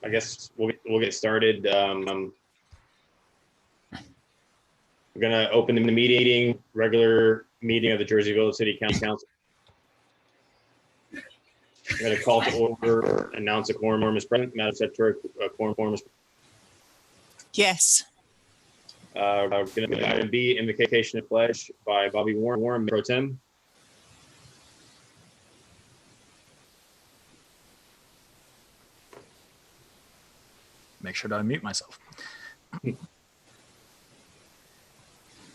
I guess we'll get started. We're gonna open the meeting, regular meeting of the Jerseyville City Council. I'm gonna call to order, announce a quorum is present. Madam Secretary, quorum is. Yes. Item B, invocation of pledge by Bobby Warren, Pro Tem. Make sure to unmute myself.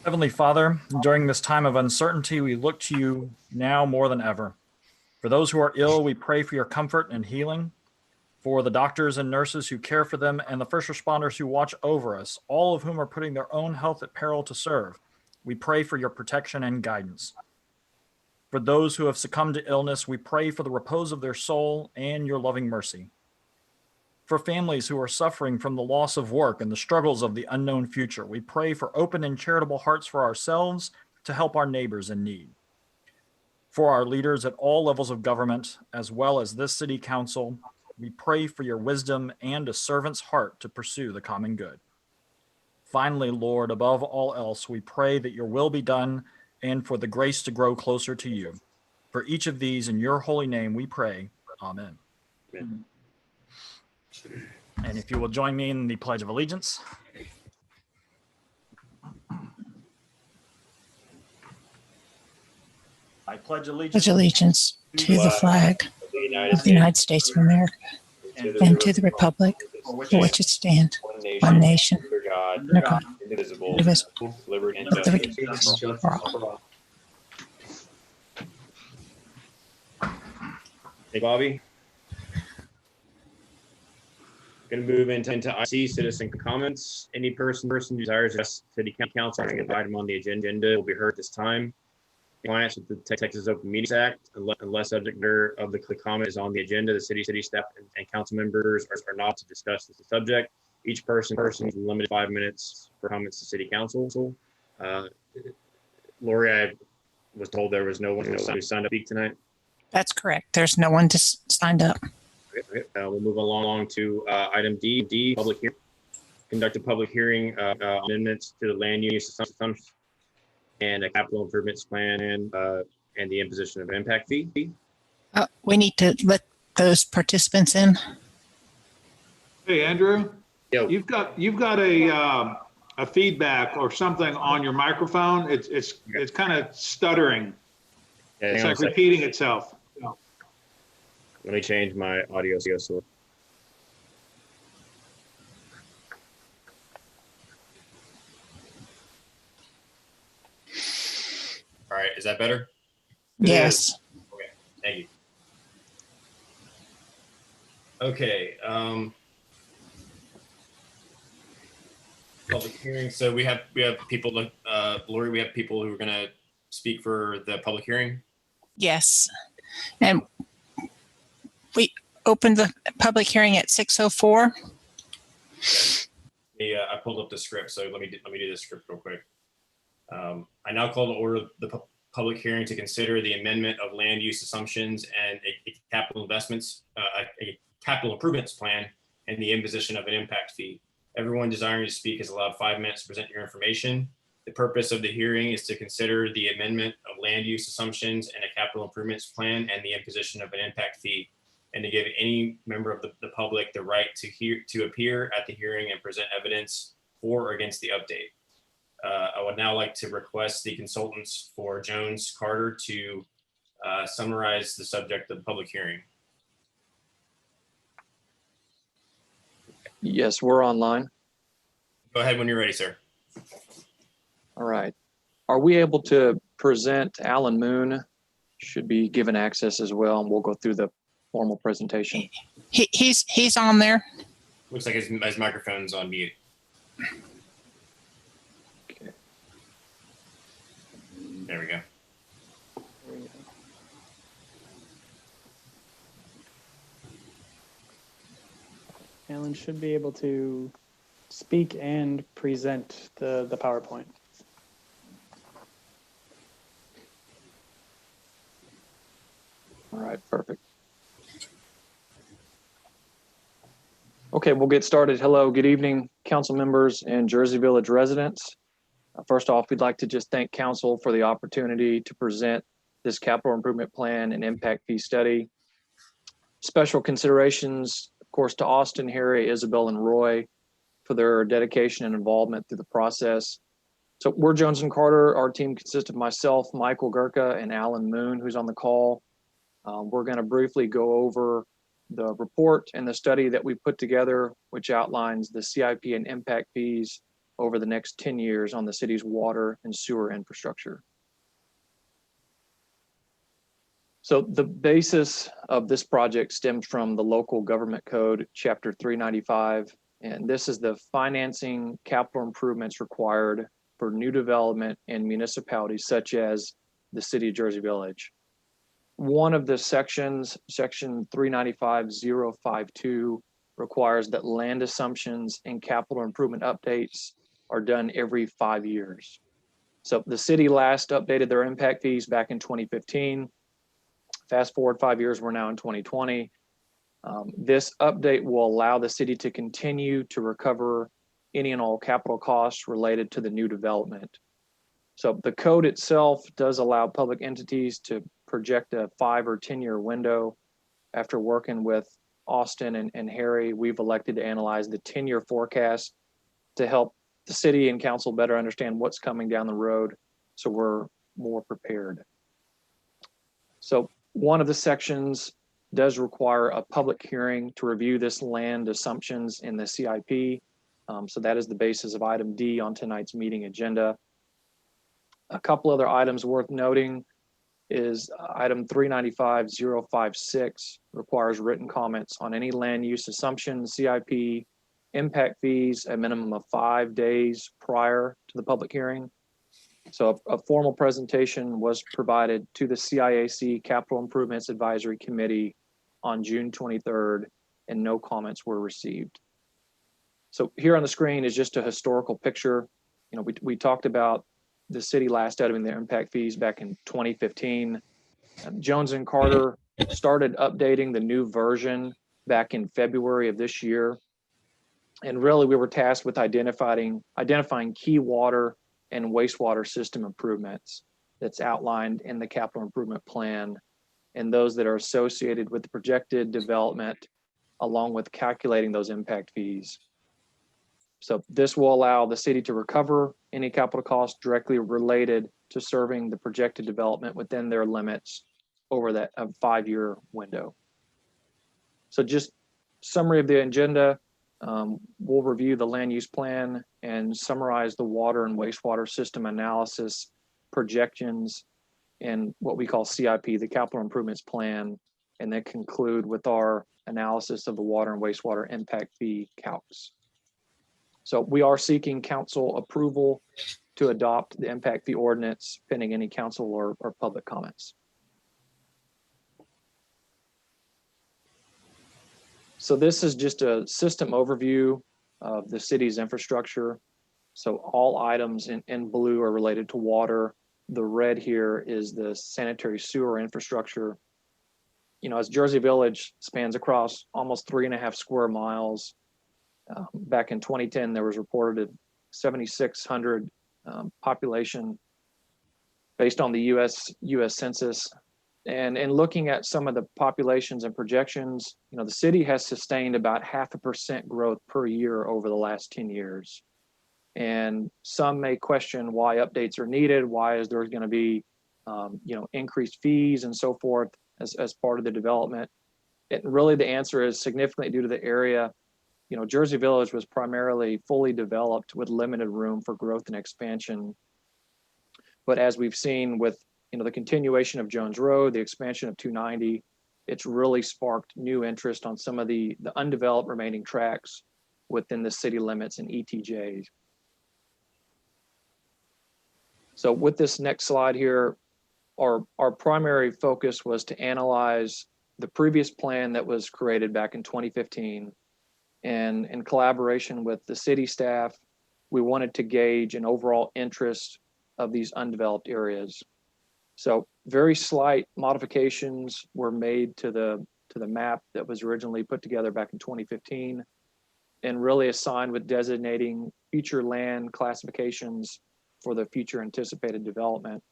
Heavenly Father, during this time of uncertainty, we look to you now more than ever. For those who are ill, we pray for your comfort and healing. For the doctors and nurses who care for them and the first responders who watch over us, all of whom are putting their own health at peril to serve, we pray for your protection and guidance. For those who have succumbed to illness, we pray for the repose of their soul and your loving mercy. For families who are suffering from the loss of work and the struggles of the unknown future, we pray for open and charitable hearts for ourselves to help our neighbors in need. For our leaders at all levels of government, as well as this city council, we pray for your wisdom and a servant's heart to pursue the common good. Finally, Lord, above all else, we pray that your will be done and for the grace to grow closer to you. For each of these, in your holy name, we pray. Amen. Amen. And if you will join me in the Pledge of Allegiance. I pledge Allegiance to the flag of the United States of America and to the republic for which it stands, one nation, under God, indivisible, liberty and justice for all. Hey, Bobby. Going to move into IC citizen comments. Any person who desires to address City Council on an item on the agenda will be heard this time. In compliance with the Texas Open Meetings Act, unless subject matter of the comment is on the agenda, the city staff and council members are not to discuss the subject. Each person is limited 5 minutes for comments to City Council. Lori, I was told there was no one who signed up to speak tonight. That's correct. There's no one signed up. Okay. We'll move along to item D, public hearing. Conduct a public hearing amendments to the land use assumptions and a capital improvements plan and the imposition of impact fee. We need to let those participants in. Hey, Andrew. Yo. You've got a feedback or something on your microphone. It's kind of stuttering. Yeah, it's like repeating itself. Let me change my audio source. All right, is that better? Yes. Okay, thank you. Okay, public hearing. So we have people, Lori, we have people who are going to speak for the public hearing. Yes. And we opened the public hearing at 6:04. I pulled up the script, so let me do the script real quick. I now call to order the public hearing to consider the amendment of land use assumptions and a capital investments, a capital improvements plan, and the imposition of an impact fee. Everyone desiring to speak is allowed 5 minutes to present your information. The purpose of the hearing is to consider the amendment of land use assumptions and a capital improvements plan and the imposition of an impact fee, and to give any member of the public the right to appear at the hearing and present evidence for or against the update. I would now like to request the consultants for Jones Carter to summarize the subject of the public hearing. Yes, we're online. Go ahead when you're ready, sir. All right. Are we able to present Alan Moon? Should be given access as well, and we'll go through the formal presentation. He's on there. Looks like his microphone's on mute. Okay. There we go. Alan should be able to speak and present the PowerPoint. All right, perfect. Okay, we'll get started. Hello, good evening, council members and Jersey Village residents. First off, we'd like to just thank council for the opportunity to present this capital improvement plan and impact fee study. Special considerations, of course, to Austin, Harry, Isabel, and Roy for their dedication and involvement through the process. So we're Jones and Carter. Our team consists of myself, Michael Gurka, and Alan Moon, who's on the call. We're going to briefly go over the report and the study that we put together, which outlines the CIP and impact fees over the next 10 years on the city's water and sewer infrastructure. So the basis of this project stems from the local government code, chapter 395, and this is the financing capital improvements required for new development in municipalities such as the city of Jersey Village. One of the sections, section 395.052, requires that land assumptions and capital improvement updates are done every 5 years. So the city last updated their impact fees back in 2015. Fast forward 5 years, we're now in 2020. This update will allow the city to continue to recover any and all capital costs related to the new development. So the code itself does allow public entities to project a 5 or 10 year window. After working with Austin and Harry, we've elected to analyze the 10-year forecast to help the city and council better understand what's coming down the road, so we're more prepared. So one of the sections does require a public hearing to review this land assumptions in the CIP. So that is the basis of item D on tonight's meeting agenda. A couple other items worth noting is item 395.056 requires written comments on any land use assumption, CIP, impact fees, a minimum of 5 days prior to the public hearing. So a formal presentation was provided to the CIAC Capital Improvements Advisory Committee on June 23rd, and no comments were received. So here on the screen is just a historical picture. You know, we talked about the city last setting their impact fees back in 2015. Jones and Carter started updating the new version back in February of this year. And really we were tasked with identifying key water and wastewater system improvements that's outlined in the capital improvement plan, and those that are associated with the projected development, along with calculating those impact fees. So this will allow the city to recover any capital costs directly related to serving the projected development within their limits over that 5 year window. So just summary of the agenda. We'll review the land use plan and summarize the water and wastewater system analysis projections and what we call CIP, the capital improvements plan, and then conclude with our analysis of the water and wastewater impact fee calcs. So we are seeking council approval to adopt the impact fee ordinance pending any council or public comments. So this is just a system overview of the city's infrastructure. So all items in blue are related to water. The red here is the sanitary sewer infrastructure. You know, as Jersey Village spans across almost 3.5 square miles, back in 2010, there was reported 7,600 population based on the U.S. Census. And in looking at some of the populations and projections, you know, the city has sustained about 0.5% growth per year over the last 10 years. And some may question why updates are needed. Why is there going to be, you know, increased fees and so forth as part of the development? And really the answer is significantly due to the area. You know, Jersey Village was primarily fully developed with limited room for growth and expansion. But as we've seen with, you know, the continuation of Jones Road, the expansion of 290, it's really sparked new interest on some of the undeveloped remaining tracks within the city limits and ETJs. So with this next slide here, our primary focus was to analyze the previous plan that was created back in 2015. And in collaboration with the city staff, we wanted to gauge an overall interest of these undeveloped areas. So very slight modifications were made to the map that was originally put together back in 2015. and really assigned with designating future land classifications for the future anticipated development.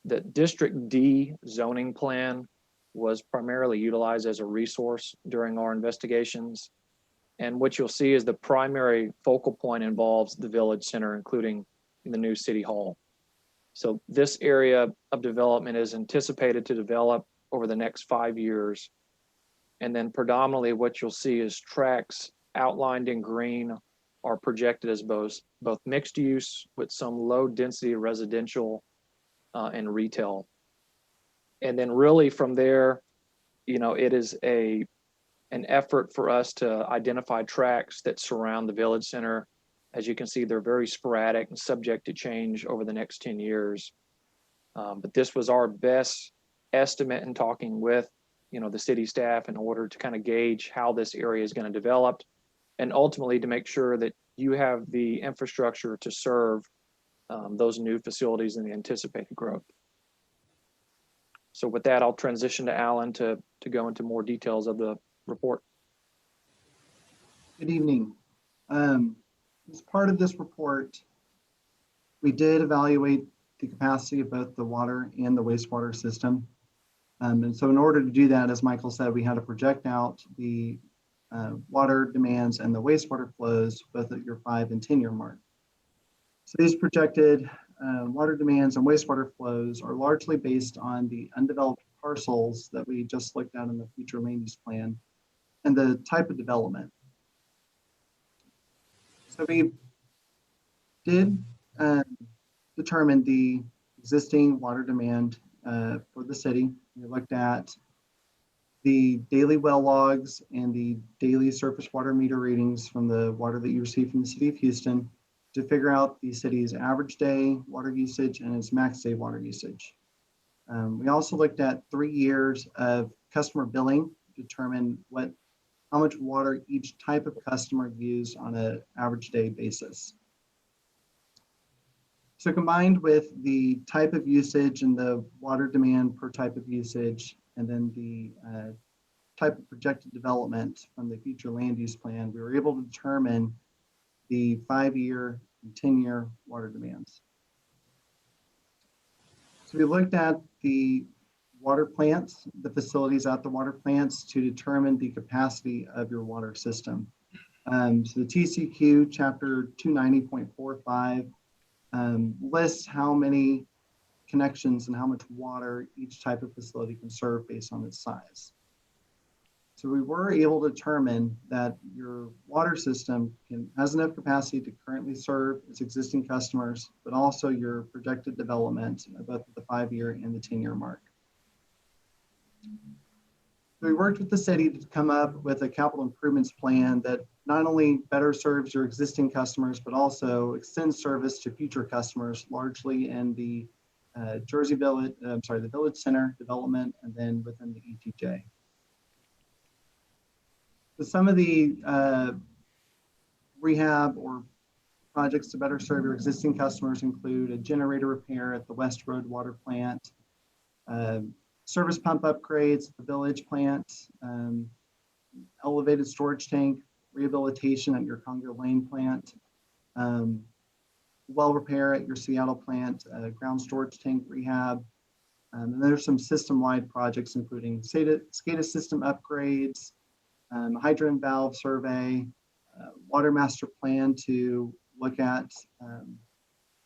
The District D zoning plan was primarily utilized as a resource during our investigations. And what you'll see is the primary focal point involves the village center, including the new city hall. So this area of development is anticipated to develop over the next 5 years. And then predominantly what you'll see is tracts outlined in green are projected as both mixed use with some low density residential and retail. And then really from there, it is an effort for us to identify tracts that surround the village center. As you can see, they're very sporadic and subject to change over the next 10 years. But this was our best estimate in talking with, the city staff in order to kind of gauge how this area is going to develop, and ultimately to make sure that you have the infrastructure to serve those new facilities and the anticipated growth. So with that, I'll transition to Alan to go into more details of the report. Good evening. As part of this report, we did evaluate the capacity of both the water and the wastewater system. And so in order to do that, as Michael said, we had to project out the water demands and the wastewater flows, both at your 5 and 10 year mark. So these projected water demands and wastewater flows are largely based on the undeveloped parcels that we just looked at in the future land use plan and the type of development. So we did determine the existing water demand for the city. We looked at the daily well logs and the daily surface water meter readings from the water that you receive from the city of Houston to figure out the city's average day water usage and its max day water usage. We also looked at 3 years of customer billing to determine how much water each type of customer used on an average day basis. So combined with the type of usage and the water demand per type of usage, and then the type of projected development from the future land use plan, we were able to determine the 5-year and 10-year water demands. So we looked at the water plants, the facilities at the water plants to determine the capacity of your water system. So the TCQ chapter 290.45 lists how many connections and how much water each type of facility can serve based on its size. So we were able to determine that your water system has enough capacity to currently serve its existing customers, but also your projected development both at the 5-year and the 10-year mark. So we worked with the city to come up with a capital improvements plan that not only better serves your existing customers, but also extends service to future customers, largely in the the Village Center development, and then within the ETJ. So some of the rehab or projects to better serve your existing customers include a generator repair at the West Road Water Plant, service pump upgrades at the Village Plant, elevated storage tank rehabilitation at your Congo Lane Plant, well repair at your Seattle Plant, ground storage tank rehab. And there's some system-wide projects including SCADA system upgrades, hydrant valve survey, water master plan to look at,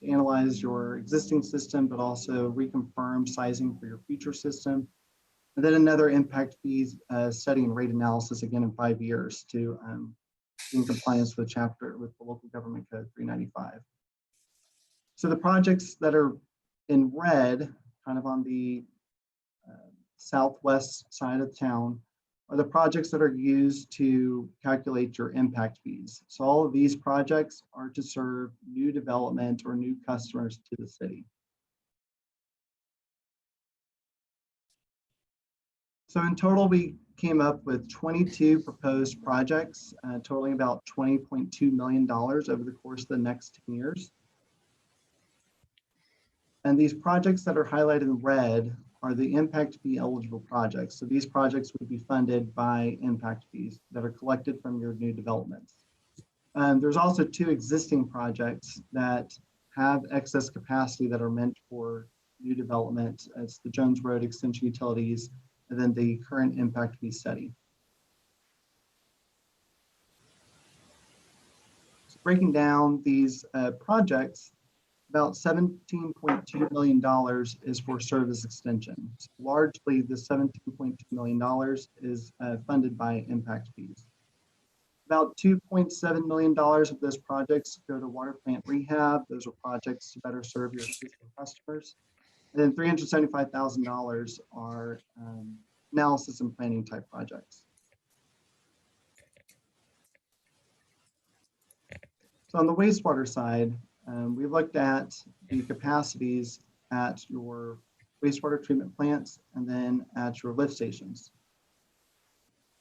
analyze your existing system, but also reconfirm sizing for your future system. And then another impact fees study and rate analysis again in 5 years to be in compliance with the local government code 395. So the projects that are in red, kind of on the southwest side of town, are the projects that are used to calculate your impact fees. So all of these projects are to serve new development or new customers to the city. So in total, we came up with 22 proposed projects, totaling about $20.2 million over the course of the next 10 years. And these projects that are highlighted in red are the impact fee eligible projects. So these projects would be funded by impact fees that are collected from your new developments. There's also 2 existing projects that have excess capacity that are meant for new development. It's the Jones Road Extension Utilities and then the current impact fee study. So breaking down these projects, about $17.2 million is for service extension. So largely, the $17.2 million is funded by impact fees. About $2.7 million of those projects go to water plant rehab. Those are projects to better serve your existing customers. And then $375,000 are analysis and planning type projects. So on the wastewater side, we looked at the capacities at your wastewater treatment plants and then at your lift stations.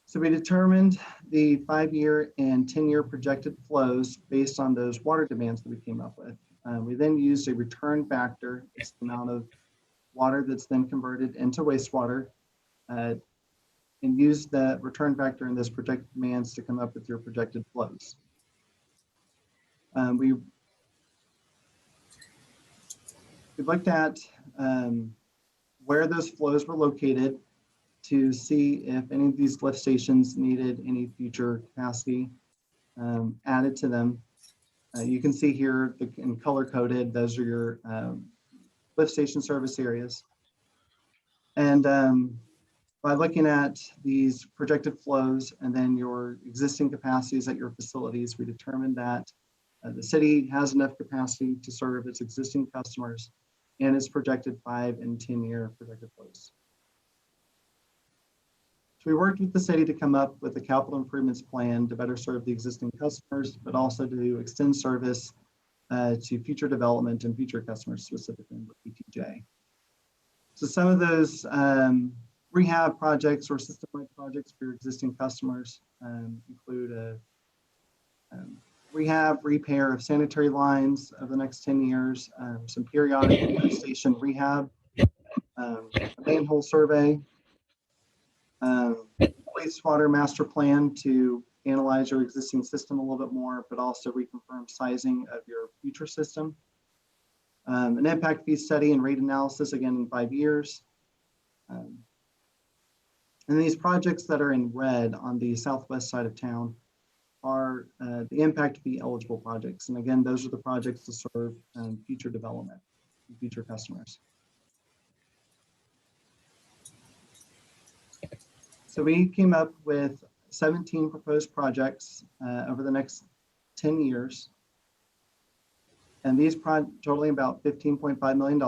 So we determined the 5-year and 10-year projected flows based on those water demands that we came up with. We then used a return factor, it's the amount of water that's then converted into wastewater, and used the return factor in those projected demands to come up with your projected flows. We looked at where those flows were located to see if any of these lift stations needed any future capacity added to them. You can see here in color coded, those are your lift station service areas. And by looking at these projected flows and then your existing capacities at your facilities, we determined that the city has enough capacity to serve its existing customers and its projected 5 and 10-year projected flows. So we worked with the city to come up with a capital improvements plan to better serve the existing customers, but also to extend service to future development and future customers, specifically with ETJ. So some of those rehab projects or system-wide projects for your existing customers include rehab, repair of sanitary lines over the next 10 years, some periodic lift station rehab, a manhole survey, wastewater master plan to analyze your existing system a little bit more, but also reconfirm sizing of your future system. An impact fee study and rate analysis, again, in 5 years. And these projects that are in red on the southwest side of town are the impact fee eligible projects. And again, those are the projects to serve future development, future customers. So we came up with 17 proposed projects over the next 10 years. And these totaling about $15.5 million.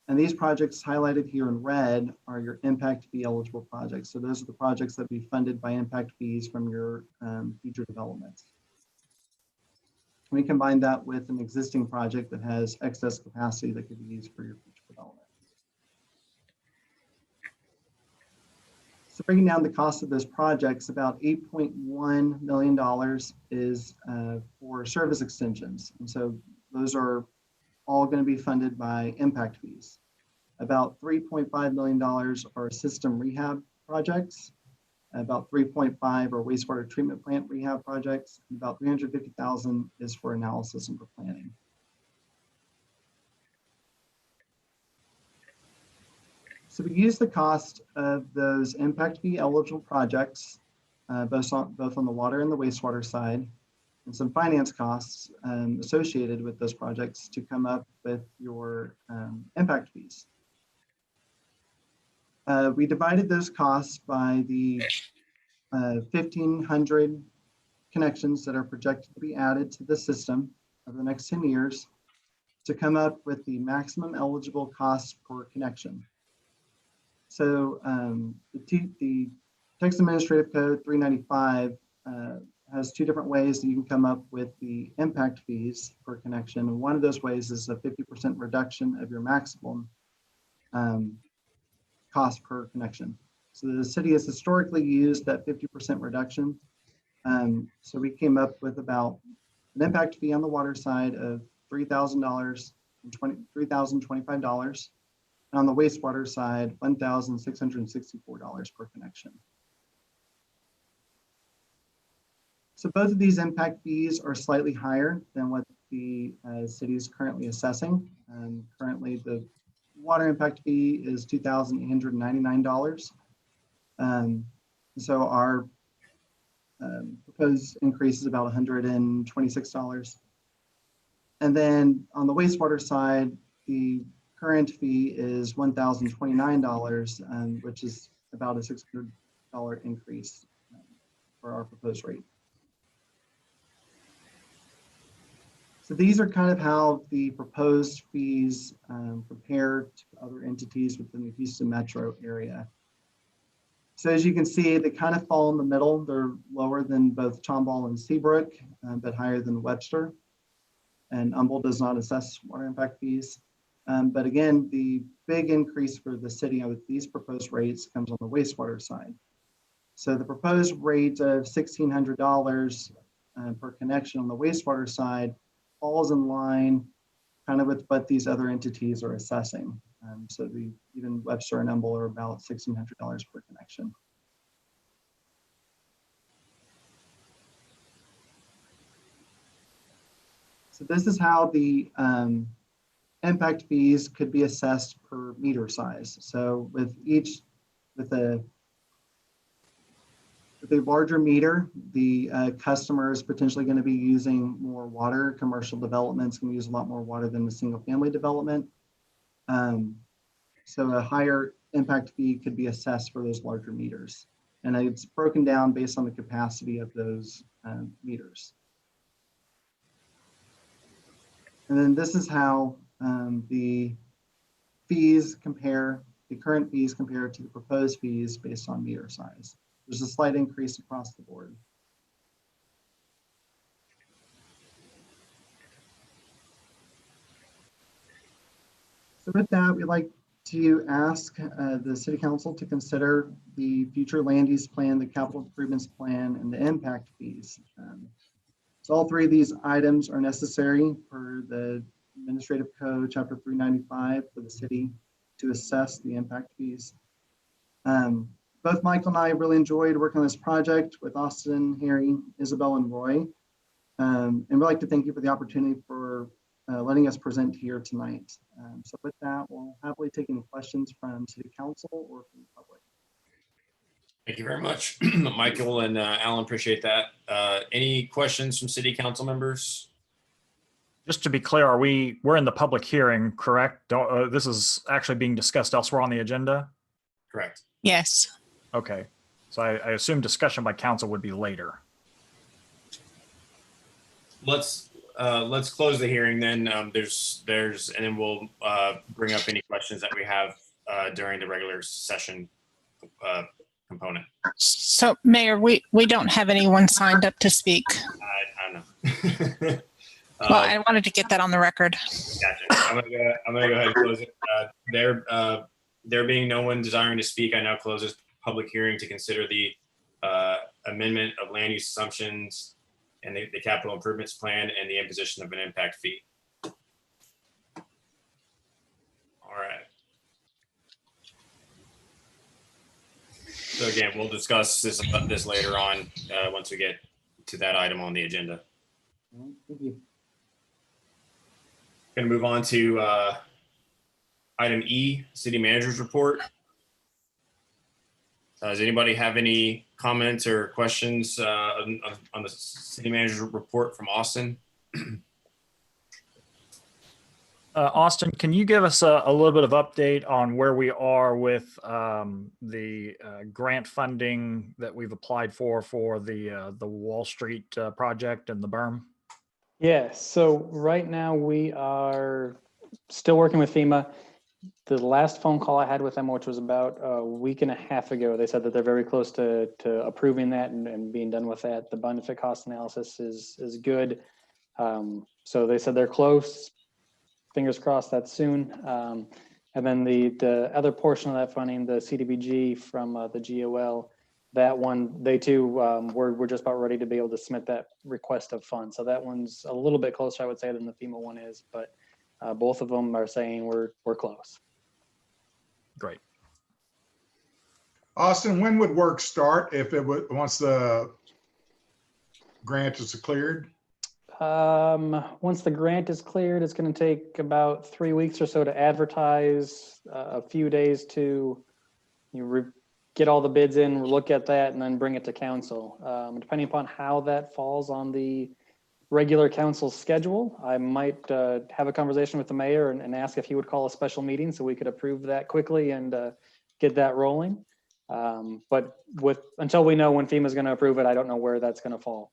And these projects highlighted here in red are your impact fee eligible projects. So those are the projects that be funded by impact fees from your future developments. We combine that with an existing project that has excess capacity that could be used for your future development. So breaking down the cost of those projects, about $8.1 million is for service extensions. And so those are all going to be funded by impact fees. About $3.5 million are system rehab projects. About 3.5 are wastewater treatment plant rehab projects. And about $350,000 is for analysis and for planning. So we use the cost of those impact fee eligible projects, both on the water and the wastewater side, and some finance costs associated with those projects to come up with your impact fees. We divided those costs by the 1,500 connections that are projected to be added to the system over the next 10 years to come up with the maximum eligible cost per connection. So the Texas Administrative Code 395 has 2 different ways that you can come up with the impact fees per connection. And one of those ways is a 50% reduction of your maximum cost per connection. So the city has historically used that 50% reduction. So we came up with about an impact fee on the water side of $3,025. On the wastewater side, $1,664 per connection. So both of these impact fees are slightly higher than what the city is currently assessing. Currently, the water impact fee is $2,899. So our proposed increase is about $126. And then on the wastewater side, the current fee is $1,029, which is about a $600 increase for our proposed rate. So these are kind of how the proposed fees compare to other entities within the Houston metro area. So as you can see, they kind of fall in the middle. They're lower than both Tomball and Seabrook, but higher than Webster. And Humboldt does not assess water impact fees. But again, the big increase for the city with these proposed rates comes on the wastewater side. So the proposed rate of $1,600 per connection on the wastewater side falls in line kind of with what these other entities are assessing. So even Webster and Humboldt are about $1,600 per connection. So this is how the impact fees could be assessed per meter size. So with a larger meter, the customer is potentially going to be using more water. Commercial developments can use a lot more water than the single family development. So a higher impact fee could be assessed for those larger meters. And it's broken down based on the capacity of those meters. And then this is how the fees compare, the current fees compare to the proposed fees based on meter size. There's a slight increase across the board. So with that, we'd like to ask the City Council to consider the future land use plan, the capital improvements plan, and the impact fees. So all three of these items are necessary for the Administrative Code, Chapter 395, for the city to assess the impact fees. Both Michael and I really enjoyed working on this project with Austin, Harry, Isabel, and Roy. And we'd like to thank you for the opportunity for letting us present here tonight. So with that, we'll happily take any questions from City Council or from the public. Thank you very much, Michael and Alan, appreciate that. Any questions from City Council members? Just to be clear, we're in the public hearing, correct? This is actually being discussed elsewhere on the agenda? Correct. Yes. Okay, so I assume discussion by council would be later. Let's close the hearing then. And then we'll bring up any questions that we have during the regular session component. So Mayor, we don't have anyone signed up to speak. I don't know. Well, I wanted to get that on the record. Gotcha. I'm gonna go ahead and close it. There being no one desiring to speak, I now close this public hearing to consider the amendment of land use assumptions and the capital improvements plan and the imposition of an impact fee. All right. So again, we'll discuss this later on once we get to that item on the agenda. Thank you. Going to move on to item E, City Manager's Report. Does anybody have any comments or questions on the City Manager's Report from Austin? Austin, can you give us a little bit of update on where we are with the grant funding that we've applied for the Wall Street project and the berm? Yeah, so right now we are still working with FEMA. The last phone call I had with them, which was about a week and a half ago, they said that they're very close to approving that and being done with that. The benefit cost analysis is good. So they said they're close. Fingers crossed that's soon. And then the other portion of that funding, the CDBG from the GOL, that one, they too, we're just about ready to be able to submit that request of funds. So that one's a little bit closer, I would say, than the FEMA one is, but both of them are saying we're close. Great. Austin, when would work start if it would, once the grant is cleared? Once the grant is cleared, it's going to take about 3 weeks or so to advertise, a few days to get all the bids in, look at that, and then bring it to council. Depending upon how that falls on the regular council schedule, I might have a conversation with the mayor and ask if he would call a special meeting so we could approve that quickly and get that rolling. But until we know when FEMA is going to approve it, I don't know where that's going to fall.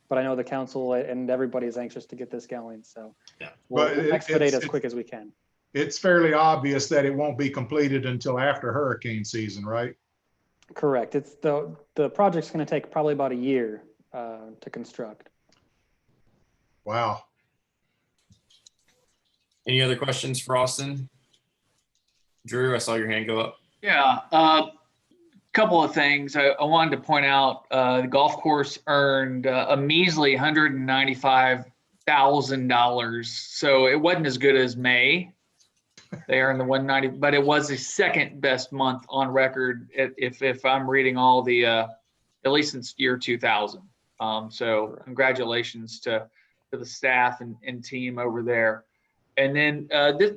But I know the council and everybody is anxious to get this going. So Yeah. we'll But expedite as quick as we can. It's fairly obvious that it won't be completed until after hurricane season, right? Correct. It's the project's going to take probably about a year to construct. Wow. Any other questions for Austin? Drew, I saw your hand go up. Yeah, couple of things. I wanted to point out, the golf course earned a measly $195,000. So it wasn't as good as May. They earned the 190, but it was the second best month on record if I'm reading all the, at least since year 2000. So congratulations to the staff and team over there. And then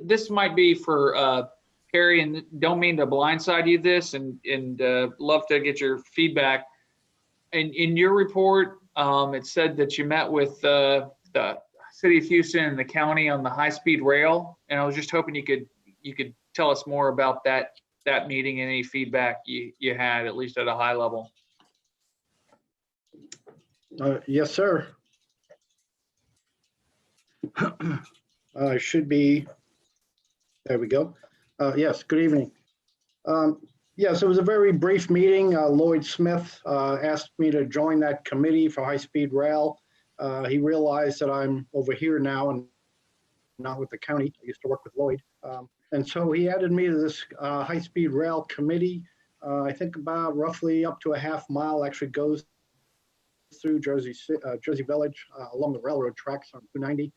this might be for Carrie, and don't mean to blindside you this, and love to get your feedback. In your report, it said that you met with the city of Houston and the county on the high-speed rail, and I was just hoping you could tell us more about that meeting and any feedback you had, at least at a high level. Yes, sir. Should be, there we go. Yes, good evening. Yes, it was a very brief meeting. Lloyd Smith asked me to join that committee for high-speed rail. He realized that I'm over here now and not with the county. I used to work with Lloyd. And so he added me to this high-speed rail committee. I think about roughly up to a half mile actually goes through Jersey Village along the railroad tracks on 290.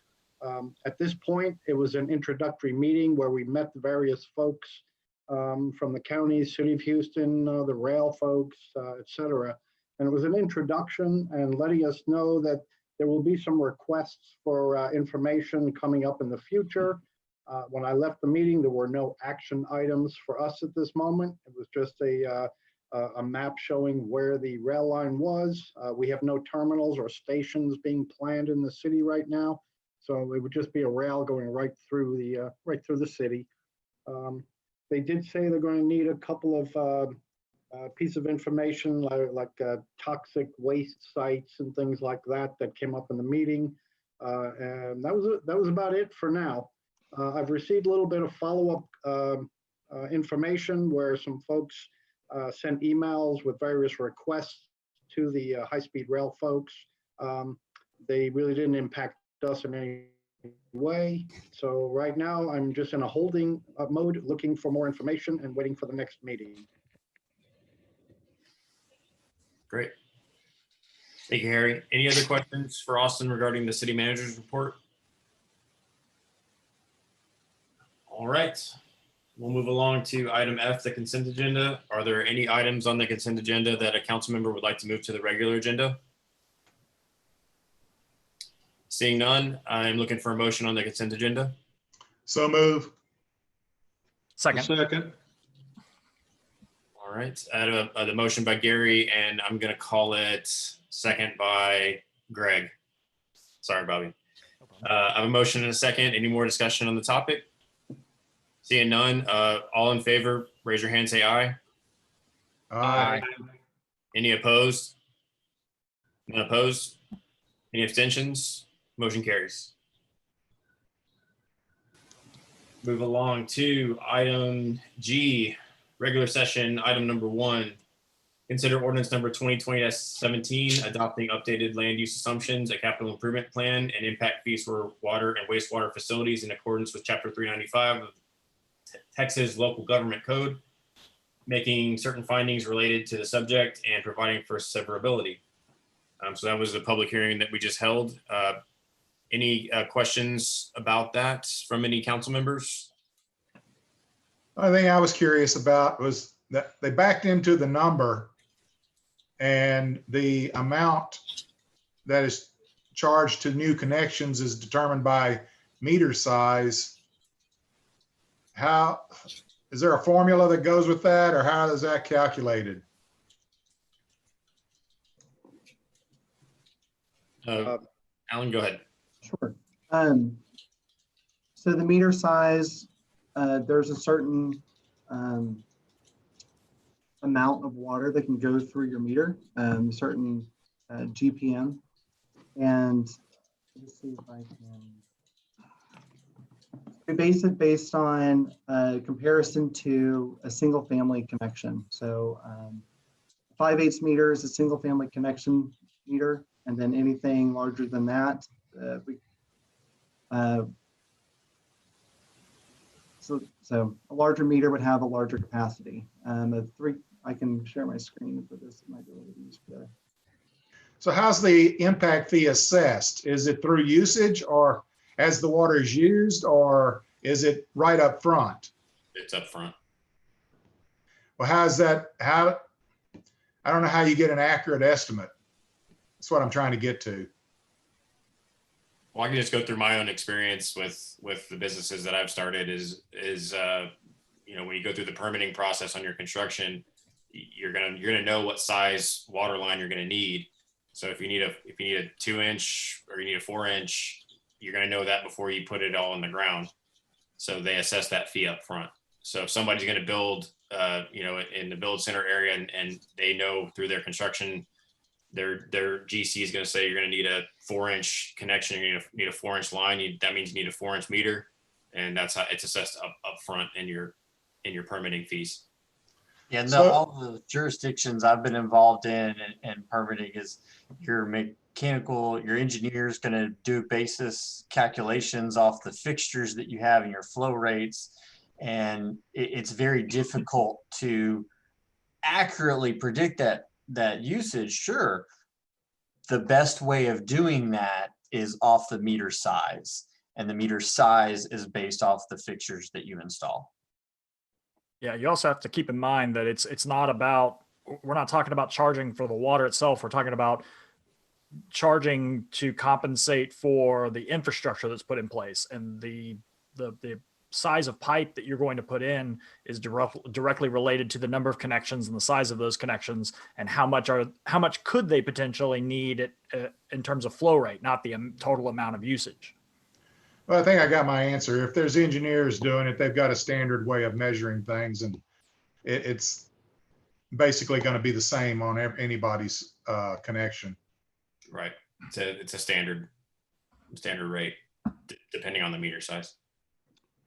At this point, it was an introductory meeting where we met the various folks from the county, city of Houston, the rail folks, et cetera. And it was an introduction and letting us know that there will be some requests for information coming up in the future. When I left the meeting, there were no action items for us at this moment. It was just a map showing where the rail line was. We have no terminals or stations being planned in the city right now. So it would just be a rail going right through the city. They did say they're going to need a couple of pieces of information like toxic waste sites and things like that came up in the meeting. And that was about it for now. I've received a little bit of follow-up information where some folks sent emails with various requests to the high-speed rail folks. They really didn't impact us in any way. So right now I'm just in a holding mode, looking for more information and waiting for the next meeting. Great. Thank you, Harry. Any other questions for Austin regarding the city manager's report? All right. We'll move along to item F, the consent agenda. Are there any items on the consent agenda that a council member would like to move to the regular agenda? Seeing none, I'm looking for a motion on the consent agenda. So move. Second. Second. All right, I have the motion by Gary, and I'm going to call it second by Greg. Sorry, Bobby. I have a motion and a second. Any more discussion on the topic? Seeing none, all in favor, raise your hand, say aye. Aye. Any opposed? None opposed? Any abstentions? Motion carries. Move along to item G, regular session, item number 1. Consider ordinance number 2020-17, adopting updated land use assumptions, a capital improvement plan, and impact fees for water and wastewater facilities in accordance with Chapter 395 of Texas Local Government Code, making certain findings related to the subject and providing for severability. So that was the public hearing that we just held. Any questions about that from any council members? Only thing I was curious about was that they backed into the number and the amount that is charged to new connections is determined by meter size. How, is there a formula that goes with that, or how is that calculated? Alan, go ahead. Sure. So the meter size, there's a certain amount of water that can go through your meter, certain GPM. And let's see if I can. We base it based on a comparison to a single family connection. So 5/8 meter is a single family connection meter, and then anything larger than that, so a larger meter would have a larger capacity. I can share my screen for this. It might be a little easier. So how's the impact fee assessed? Is it through usage, or as the water is used, or is it right up front? It's up front. Well, how's that? I don't know how you get an accurate estimate. That's what I'm trying to get to. Well, I can just go through my own experience with the businesses that I've started is you know, when you go through the permitting process on your construction, you're gonna know what size water line you're gonna need. So if you need a 2-inch or you need a 4-inch, you're gonna know that before you put it all in the ground. So they assess that fee up front. So if somebody's gonna build, you know, in the build center area, and they know through their construction, their GC is going to say you're going to need a 4-inch connection, you're going to need a 4-inch line. That means you need a 4-inch meter, and that's how it's assessed up front in your permitting fees. Yeah, no, So- all the jurisdictions I've been involved in permitting is your mechanical, your engineer is going to do basis calculations off the fixtures that you have and your flow rates, and it's very difficult to accurately predict that usage. Sure, the best way of doing that is off the meter size, and the meter size is based off the fixtures that you install. Yeah, you also have to keep in mind that it's not about, we're not talking about charging for the water itself. We're talking about charging to compensate for the infrastructure that's put in place, and the size of pipe that you're going to put in is directly related to the number of connections and the size of those connections, and how much could they potentially need in terms of flow rate, not the total amount of usage. Well, I think I got my answer. If there's engineers doing it, they've got a standard way of measuring things, and it's basically going to be the same on anybody's connection. Right. It's a standard rate depending on the meter size.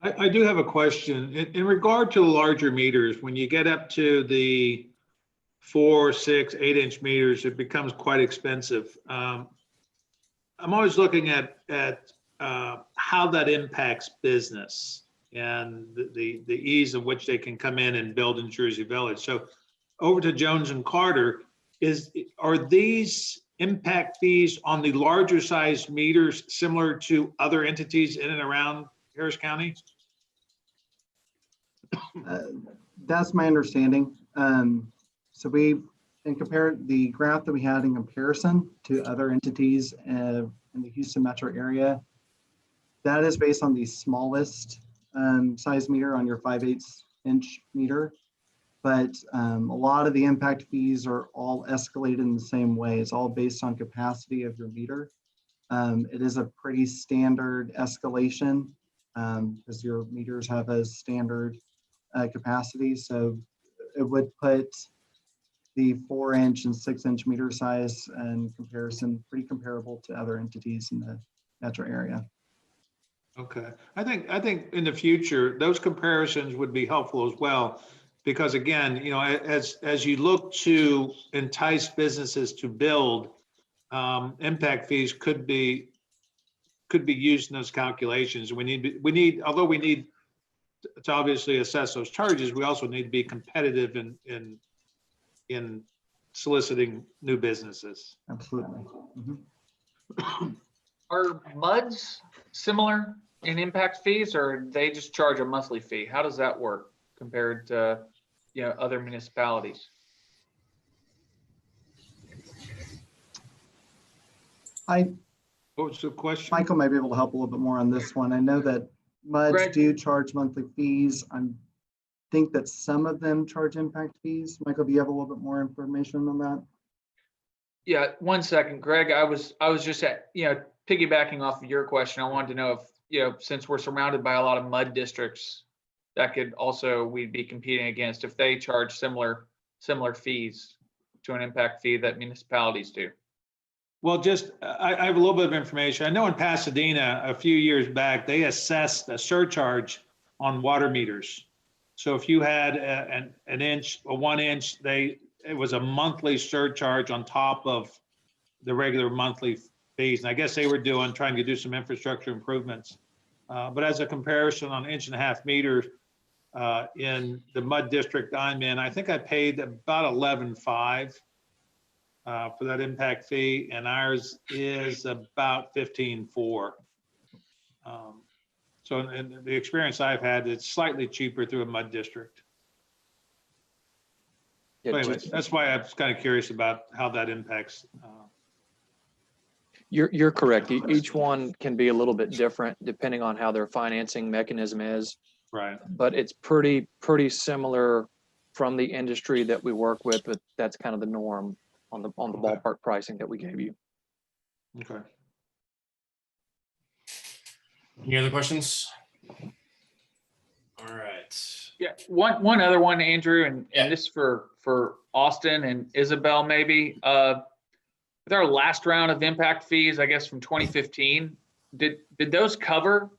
I do have a question. In regard to larger meters, when you get up to the 4, 6, 8-inch meters, it becomes quite expensive. I'm always looking at how that impacts business and the ease of which they can come in and build in Jersey Village. So over to Jones and Carter, are these impact fees on the larger size meters similar to other entities in and around Harris County? That's my understanding. So we compare the graph that we had in comparison to other entities in the Houston metro area. That is based on the smallest size meter on your 5/8-inch meter. But a lot of the impact fees are all escalated in the same way. It's all based on capacity of your meter. It is a pretty standard escalation because your meters have a standard capacity. So it would put the 4-inch and 6-inch meter size in comparison pretty comparable to other entities in the metro area. Okay, I think in the future those comparisons would be helpful as well, because again, you know, as you look to entice businesses to build, impact fees could be used in those calculations. We need although we need to obviously assess those charges, we also need to be competitive in soliciting new businesses. Absolutely. Mm-hmm. Are MUDs similar in impact fees, or they just charge a monthly fee? How does that work compared to, other municipalities. I, What was the question? Michael might be able to help a little bit more on this one. I know that MUDs Greg? do charge monthly fees. I think that some of them charge impact fees. Michael, do you have a little bit more information on that? Yeah, 1 second, Greg. I was just piggybacking off of your question. I wanted to know if, since we're surrounded by a lot of mud districts, that could also, we'd be competing against if they charge similar fees to an impact fee that municipalities do. Well, I have a little bit of information. I know in Pasadena, a few years back, they assessed a surcharge on water meters. So if you had an inch, a 1 inch, it was a monthly surcharge on top of the regular monthly fees. And I guess they were trying to do some infrastructure improvements. But as a comparison on 1.5 meters in the mud district I'm in, I think I paid about $11.5 for that impact fee, and ours is about $15.4. So in the experience I've had, it's slightly cheaper through a mud district. Yeah, So anyways, that's why I was kind of curious about how that impacts. You're correct. Each one can be a little bit different depending on how their financing mechanism is, Right. but it's pretty similar from the industry that we work with, but that's kind of the norm on the ballpark pricing that we gave you. Okay. Any other questions? All right. Yeah, one other one, Andrew, and Yeah. this for Austin and Isabel maybe. With our last round of impact fees, I guess from 2015, did those cover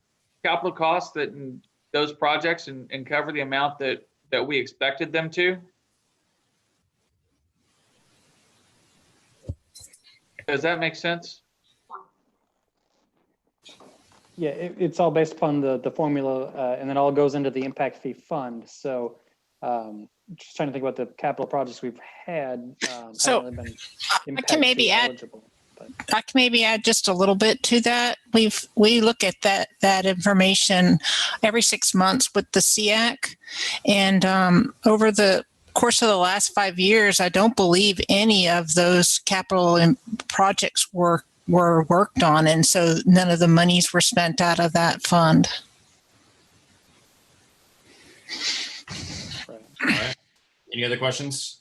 capital costs that in those projects and cover the amount that we expected them to? Does that make sense? Yeah, it's all based upon the formula, and then all goes into the impact fee fund. So just trying to think about the capital projects we've had. So, haven't really been I impact can maybe fee add- eligible, but- I can maybe add just a little bit to that. We look at that information every 6 months with the SEAC, and over the course of the last 5 years, I don't believe any of those capital projects were worked on, and so none of the monies were spent out of that fund. Right. All right. Any other questions?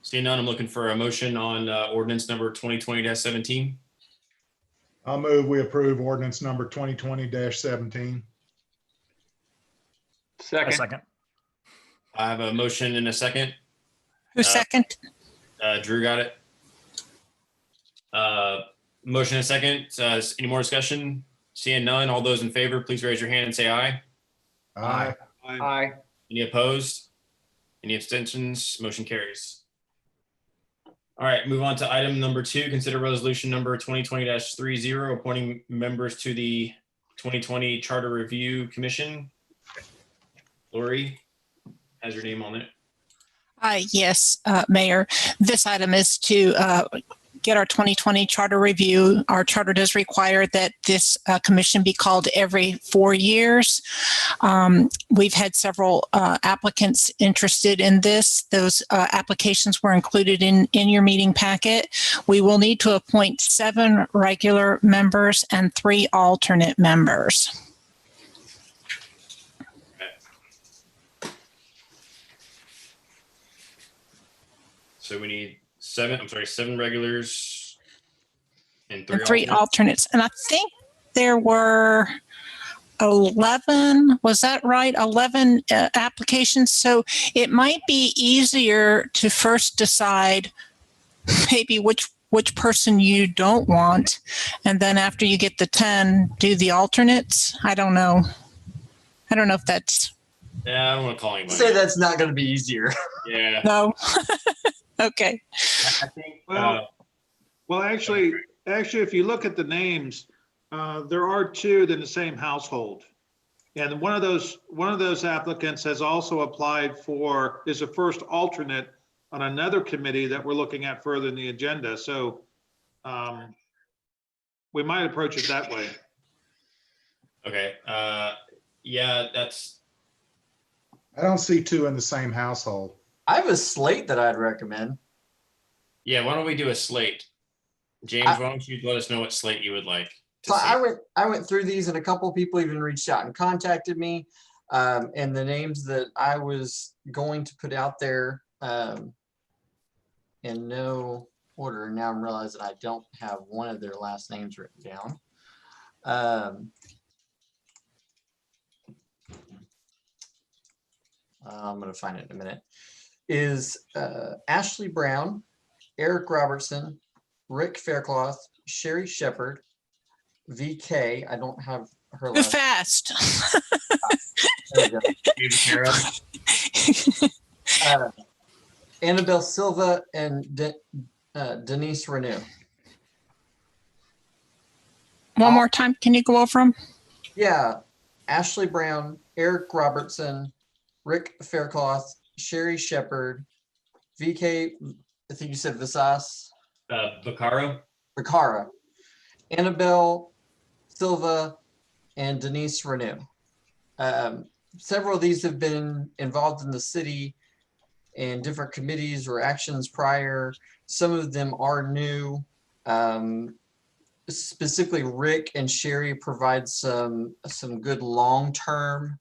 Seeing none, I'm looking for a motion on ordinance number 2020-17. I'll move we approve ordinance number 2020-17. A Second. second. I have a motion and a second. Who's second? Drew got it. Motion and a second. Any more discussion? Seeing none, all those in favor, please raise your hand and say aye. Aye. Aye. Any opposed? Any abstentions? Motion carries. All right, move on to item number 2. Consider resolution number 2020-30, appointing members to the 2020 Charter Review Commission. Lori has your name on it. Yes, Mayor. This item is to get our 2020 charter review. Our charter does require that this commission be called every 4 years. We've had several applicants interested in this. Those applications were included in your meeting packet. We will need to appoint 7 regular members and 3 alternate members. So we need 7 regulars and 3 alternates. And I think there were 11, was that right? 11 applications. So it might be easier to first decide maybe which person you don't want. And then after you get the 10, do the alternates. I don't know if that's. Yeah, I don't want to call anybody. Say that's not going to be easier. Yeah. No. Okay. I think. Well, actually, if you look at the names, there are 2 in the same household. And one of those applicants has also applied is a first alternate on another committee that we're looking at further in the agenda. So we might approach it that way. Okay. Yeah, that's I don't see two in the same household. I have a slate that I'd recommend. Yeah, why don't we do a slate? James, why don't you let us know what slate you would like to So see? I went through these, and a couple of people even reached out and contacted me. And the names that I was going to put out there in no order. Now I'm realizing I don't have one of their last names written down. I'm going to find it in a minute. Is Ashley Brown, Eric Robertson, Rick Faircloth, Sherry Shepard, VK. I don't have her Too last. fast. There we go. Annabelle Silva and Denise Renew. One more time. Can you go over them? Yeah. Ashley Brown, Eric Robertson, Rick Faircloth, Sherry Shepard, VK, I think you said Visas. Vicara, Annabelle Silva, and Denise Renew. Several of these have been involved in the city in different committees or actions prior. Some of them are new. Specifically, Rick and Sherry provide some good long-term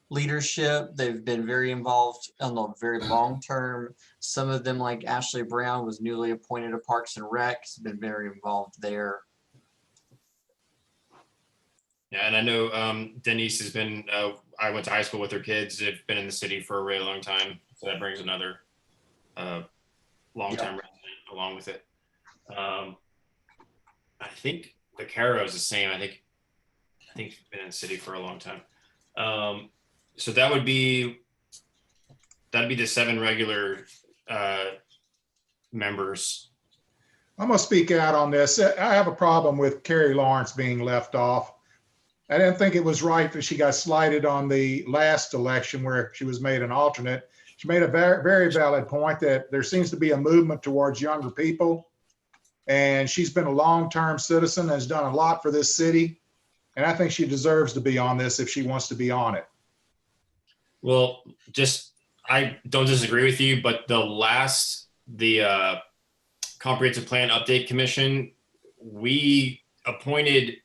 leadership. They've been very involved on the very long term. Some of them, like Ashley Brown, was newly appointed to Parks and Rec, has been very involved there. Yeah, and I know Denise has been, I went to high school with her kids. They've been in the city for a really long time. So that brings another long-time resident along with it. I think the Caro is the same. I think she's been in the city for a long time. So that'd be the 7 regular members. I'm going to speak out on this. I have a problem with Carrie Lawrence being left off. I didn't think it was right that she got slighted on the last election where she was made an alternate. She made a very, very valid point that there seems to be a movement towards younger people. And she's been a long-term citizen, has done a lot for this city. And I think she deserves to be on this if she wants to be on it. Well, I don't disagree with you, but the Comprehensive Plan Update Commission, we appointed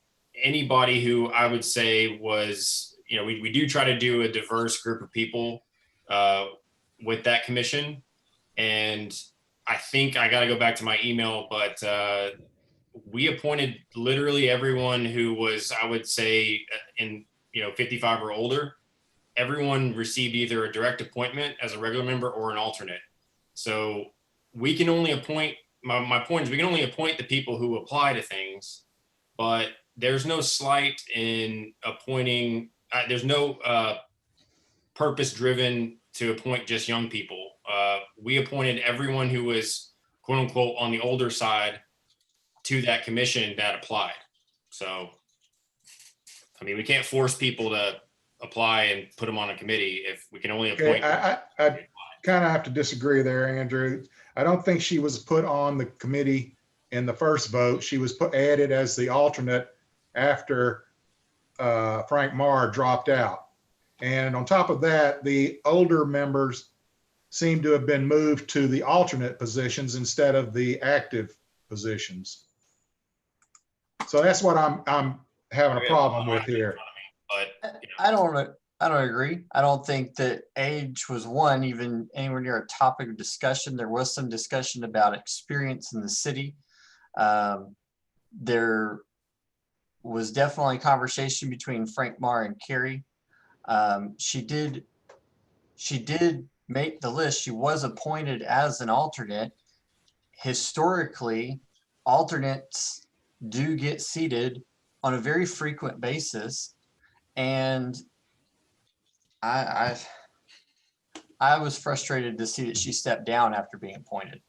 anybody who I would say was, we do try to do a diverse group of people with that commission. And I think I got to go back to my email, but we appointed literally everyone who was, I would say, in 55 or older. Everyone received either a direct appointment as a regular member or an alternate. So we can only appoint, my point is we can only appoint the people who apply to things, but there's no slight in appointing, there's no purpose driven to appoint just young people. We appointed everyone who was quote unquote on the older side to that commission that applied. So, I mean, we can't force people to apply and put them on a committee if we can only appoint. I kind of have to disagree there, Andrew. I don't think she was put on the committee in the first vote. She was added as the alternate after Frank Marr dropped out. And on top of that, the older members seem to have been moved to the alternate positions instead of the active positions. So that's what I'm having a problem with here. But I don't agree. I don't think that age was even anywhere near a topic of discussion. There was some discussion about experience in the city. There was definitely a conversation between Frank Marr and Carrie. She did make the list. She was appointed as an alternate. Historically, alternates do get seated on a very frequent basis. And I was frustrated to see that she stepped down after being appointed.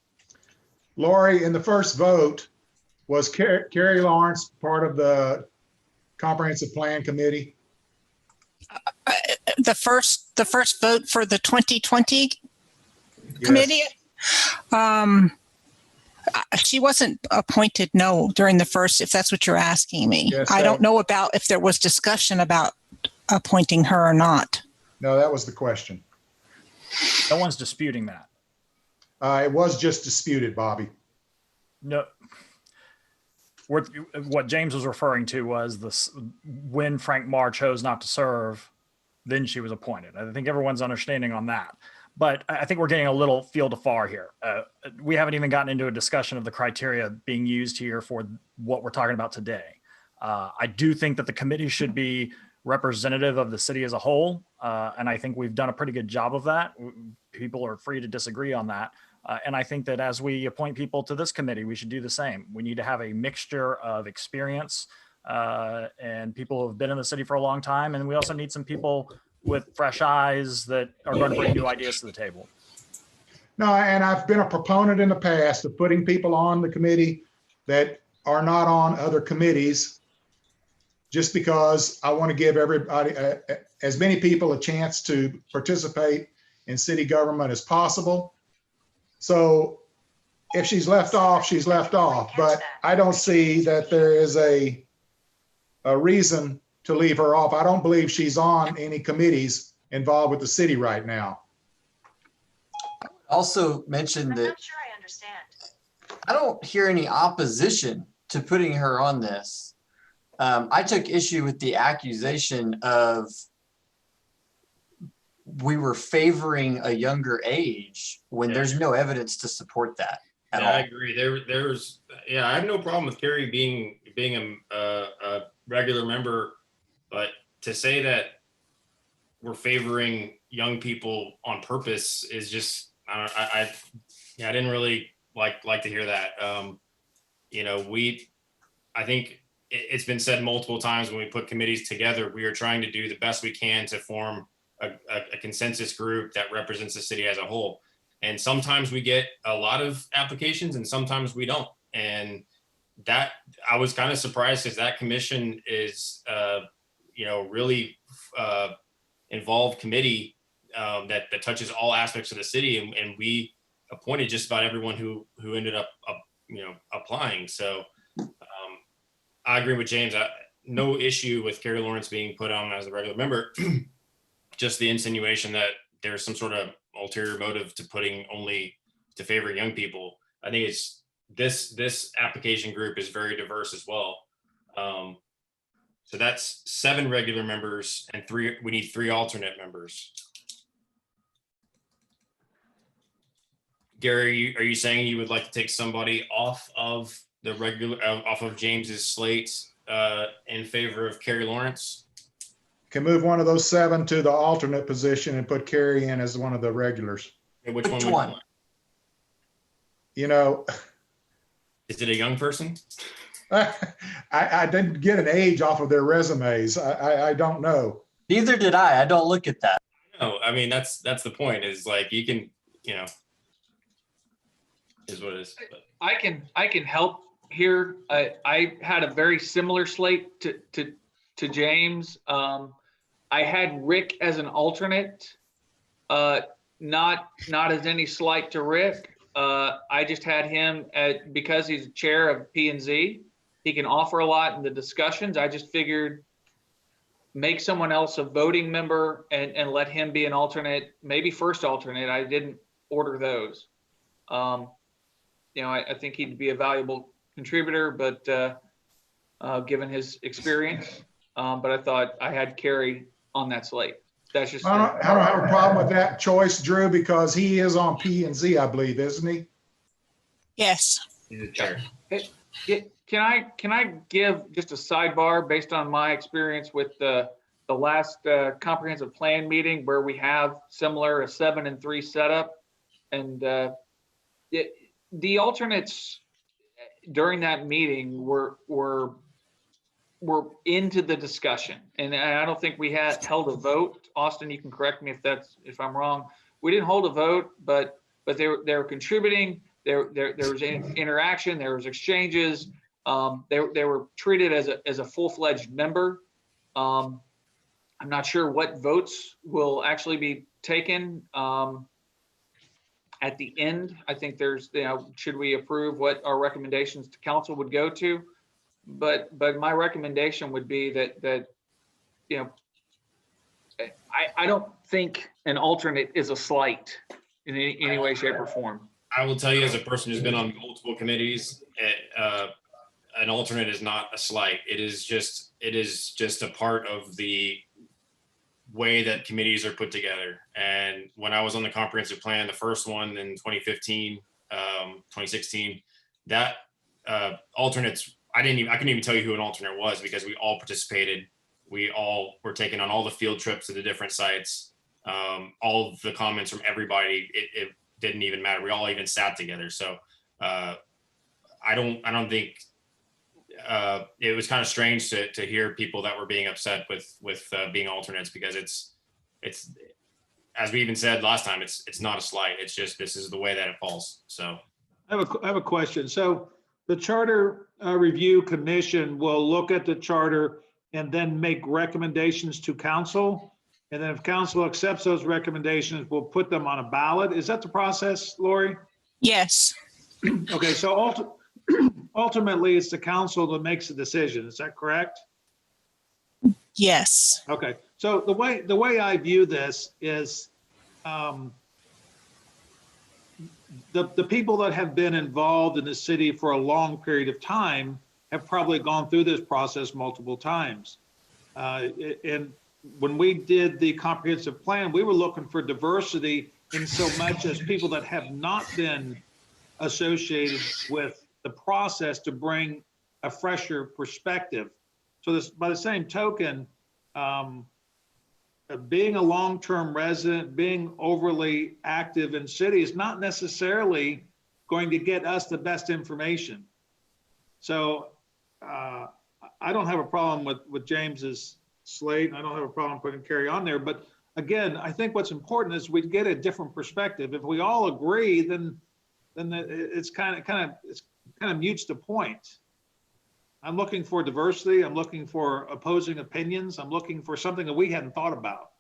Lori, in the first vote, was Carrie Lawrence part of the Comprehensive Plan Committee? The first vote for the 2020 committee. She wasn't appointed, no, during the first, if that's what you're asking me. Yes, I don't know about if there was discussion about appointing her or not. No, that was the question. No one's disputing that. It was just disputed, Bobby. No. What James was referring to was this: when Frank Marr chose not to serve, then she was appointed. I think everyone's understanding on that. But I think we're getting a little field of far here. We haven't even gotten into a discussion of the criteria being used here for what we're talking about today. I do think that the committee should be representative of the city as a whole. And I think we've done a pretty good job of that. People are free to disagree on that. And I think that as we appoint people to this committee, we should do the same. We need to have a mixture of experience and people who have been in the city for a long time. And we also need some people with fresh eyes that are going to bring new ideas to the table. No, and I've been a proponent in the past of putting people on the committee that are not on other committees, just because I want to give everybody, as many people, a chance to participate in city government as possible. So if she's left off, she's left off, but I don't see that there is a reason to leave her off. I don't believe she's on any committees involved with the city right now. Also mentioned I'm that not sure I understand. I don't hear any opposition to putting her on this. I took issue with the accusation of we were favoring a younger age when there's no evidence to support that at all. I agree. There's I have no problem with Carrie being a regular member, but to say that we're favoring young people on purpose is just I didn't really like to hear that. I think it's been said multiple times when we put committees together, we are trying to do the best we can to form a consensus group that represents the city as a whole. And sometimes we get a lot of applications and sometimes we don't. And that I was kind of surprised because that commission is, really involved committee that touches all aspects of the city. And we appointed just about everyone who ended up applying. So I agree with James. No issue with Carrie Lawrence being put on as a regular member. Just the insinuation that there's some sort of ulterior motive to putting only to favor young people. I think it's this application group is very diverse as well. So that's 7 regular members and we need 3 alternate members. Gary, are you saying you would like to take somebody off of the off of James's slate in favor of Carrie Lawrence? Can move one of those 7 to the alternate position and put Carrie in as one of the regulars. Okay, which one? Is it a young person? I didn't get an age off of their resumes. I don't know. Neither did I. I don't look at that. No, I mean, that's the point is like, you can, is what it is. But. I can help here. I had a very similar slate to James. I had Rick as an alternate, not as any slight to Rick. I just had him because he's chair of P&Z. He can offer a lot in the discussions. I just figured make someone else a voting member and let him be an alternate, maybe first alternate. I didn't order those. I think he'd be a valuable contributor, but given his experience, but I thought I had Carrie on that slate. That's just. I don't have a problem with that choice, Drew, because he is on P&Z, I believe, isn't he? Yes. He's a chair. Can I give just a sidebar based on my experience with the last comprehensive plan meeting where we have similar a 7-3 setup, and the alternates during that meeting were into the discussion, and I don't think we had held a vote. Austin, you can correct me if I'm wrong. We didn't hold a vote, but they were contributing. There was interaction. There was exchanges. They were treated as a full-fledged member. I'm not sure what votes will actually be taken at the end. I think there's, should we approve what our recommendations to council would go to? But my recommendation would be that I don't think an alternate is a slight in any way, shape, or form. I will tell you, as a person who's been on multiple committees, an alternate is not a slight. It is just a part of the way that committees are put together. And when I was on the comprehensive plan, the first one in 2015, 2016, that alternates, I couldn't even tell you who an alternate was because we all participated. We all were taking on all the field trips to the different sites. All of the comments from everybody, it didn't even matter. We all even sat together. So I don't think it was kind of strange to hear people that were being upset with being alternates, because it's as we even said last time, it's not a slight. It's just, this is the way that it falls. So I have a question. So the Charter Review Commission will look at the charter and then make recommendations to council. And then if council accepts those recommendations, we'll put them on a ballot. Is that the process, Lori? Yes. Okay, so ultimately it's the council that makes the decision. Is that correct? Yes. Okay, so the way I view this is the people that have been involved in the city for a long period of time have probably gone through this process multiple times. And when we did the comprehensive plan, we were looking for diversity in so much as people that have not been associated with the process to bring a fresher perspective. So this, by the same token, being a long-term resident, being overly active in city is not necessarily going to get us the best information. So I don't have a problem with James's slate. I don't have a problem putting Carrie on there. But again, I think what's important is we get a different perspective. If we all agree, then it's kind of mutes the point. I'm looking for diversity. I'm looking for opposing opinions. I'm looking for something that we hadn't thought about.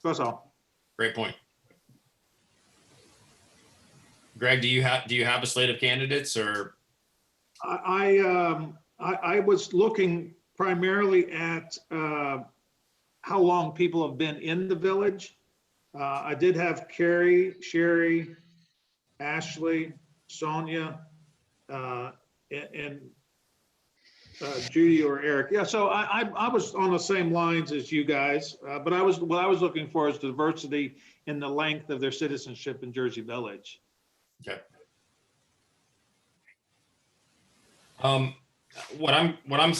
That's all. great point. Greg, do you have a slate of candidates, or? I was looking primarily at how long people have been in the village. I did have Carrie, Sherry, Ashley, Sonia, and Judy or Eric. Yeah, so I was on the same lines as you guys, but what I was looking for is diversity in the length of their citizenship in Jersey Village. Okay. What I'm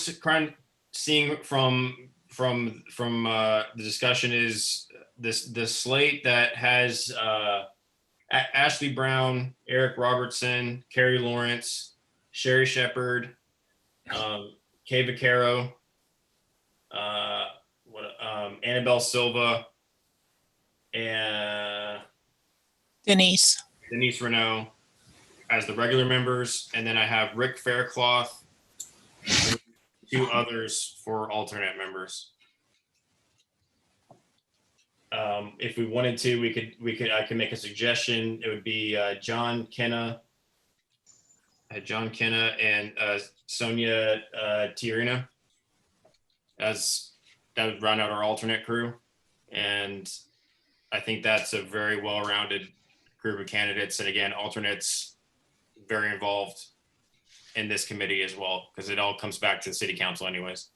seeing from the discussion is this slate that has Ashley Brown, Eric Robertson, Carrie Lawrence, Sherry Shepard, Kay Vaccaro, Annabelle Silva, and Denise. Denise Renault as the regular members, and then I have Rick Faircloth, and 2 others for alternate members. If we wanted to, I could make a suggestion. It would be John Kenna and Sonia Tiarina, as that would round out our alternate crew. And I think that's a very well-rounded group of candidates. And again, alternates very involved in this committee as well, because it all comes back to the city council anyways.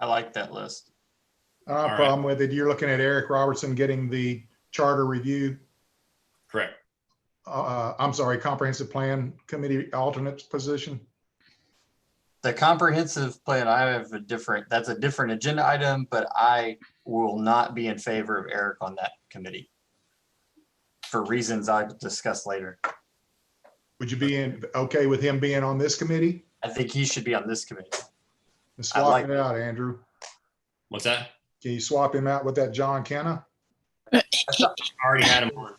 I like that list. No problem with it. You're looking at Eric Robertson getting the charter review. Correct. I'm sorry, comprehensive plan committee alternate position. The comprehensive plan, that's a different agenda item, but I will not be in favor of Eric on that committee for reasons I discuss later. Would you be okay with him being on this committee? I think he should be on this committee. Let's swap it out, Andrew. What's that? Can you swap him out with that John Kenna? I already had him on.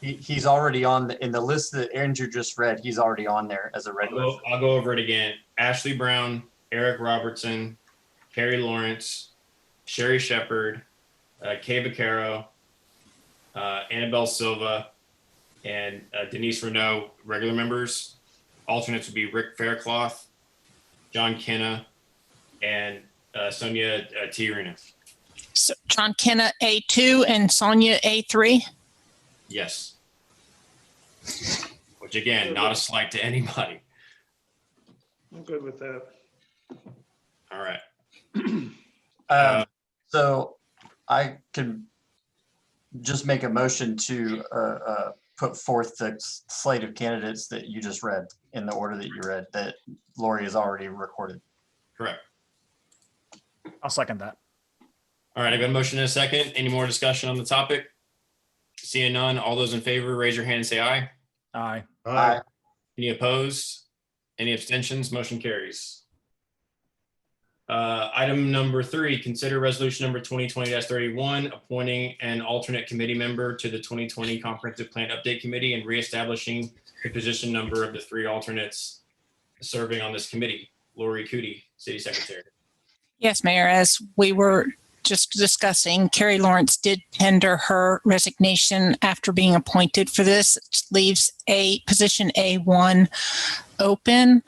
He's already on in the list that Andrew just read. He's already on there as a regular. I'll go over it again. Ashley Brown, Eric Robertson, Carrie Lawrence, Sherry Shepard, Kay Vaccaro, Annabelle Silva, and Denise Renault, regular members. Alternates would be Rick Faircloth, John Kenna, and Sonia Tiarina. So John Kenna A2 and Sonia A3. Yes. Which again, not a slight to anybody. I'm good with that. All right. So I could just make a motion to put forth the slate of candidates that you just read in the order that you read that Lori has already recorded. Correct. I'll second that. All right, I've got a motion and a second. Any more discussion on the topic? Seeing none, all those in favor, raise your hand and say aye. Aye. Aye. Any opposed? Any abstentions? Motion carries. Item number 3, consider resolution number 2020-31, appointing an alternate committee member to the 2020 Comprehensive Plan Update Committee and reestablishing the position number of the 3 alternates serving on this committee. Lori Cootie, City Secretary. Yes, Mayor, as we were just discussing, Carrie Lawrence did tender her resignation after being appointed for this. It leaves position A1 open.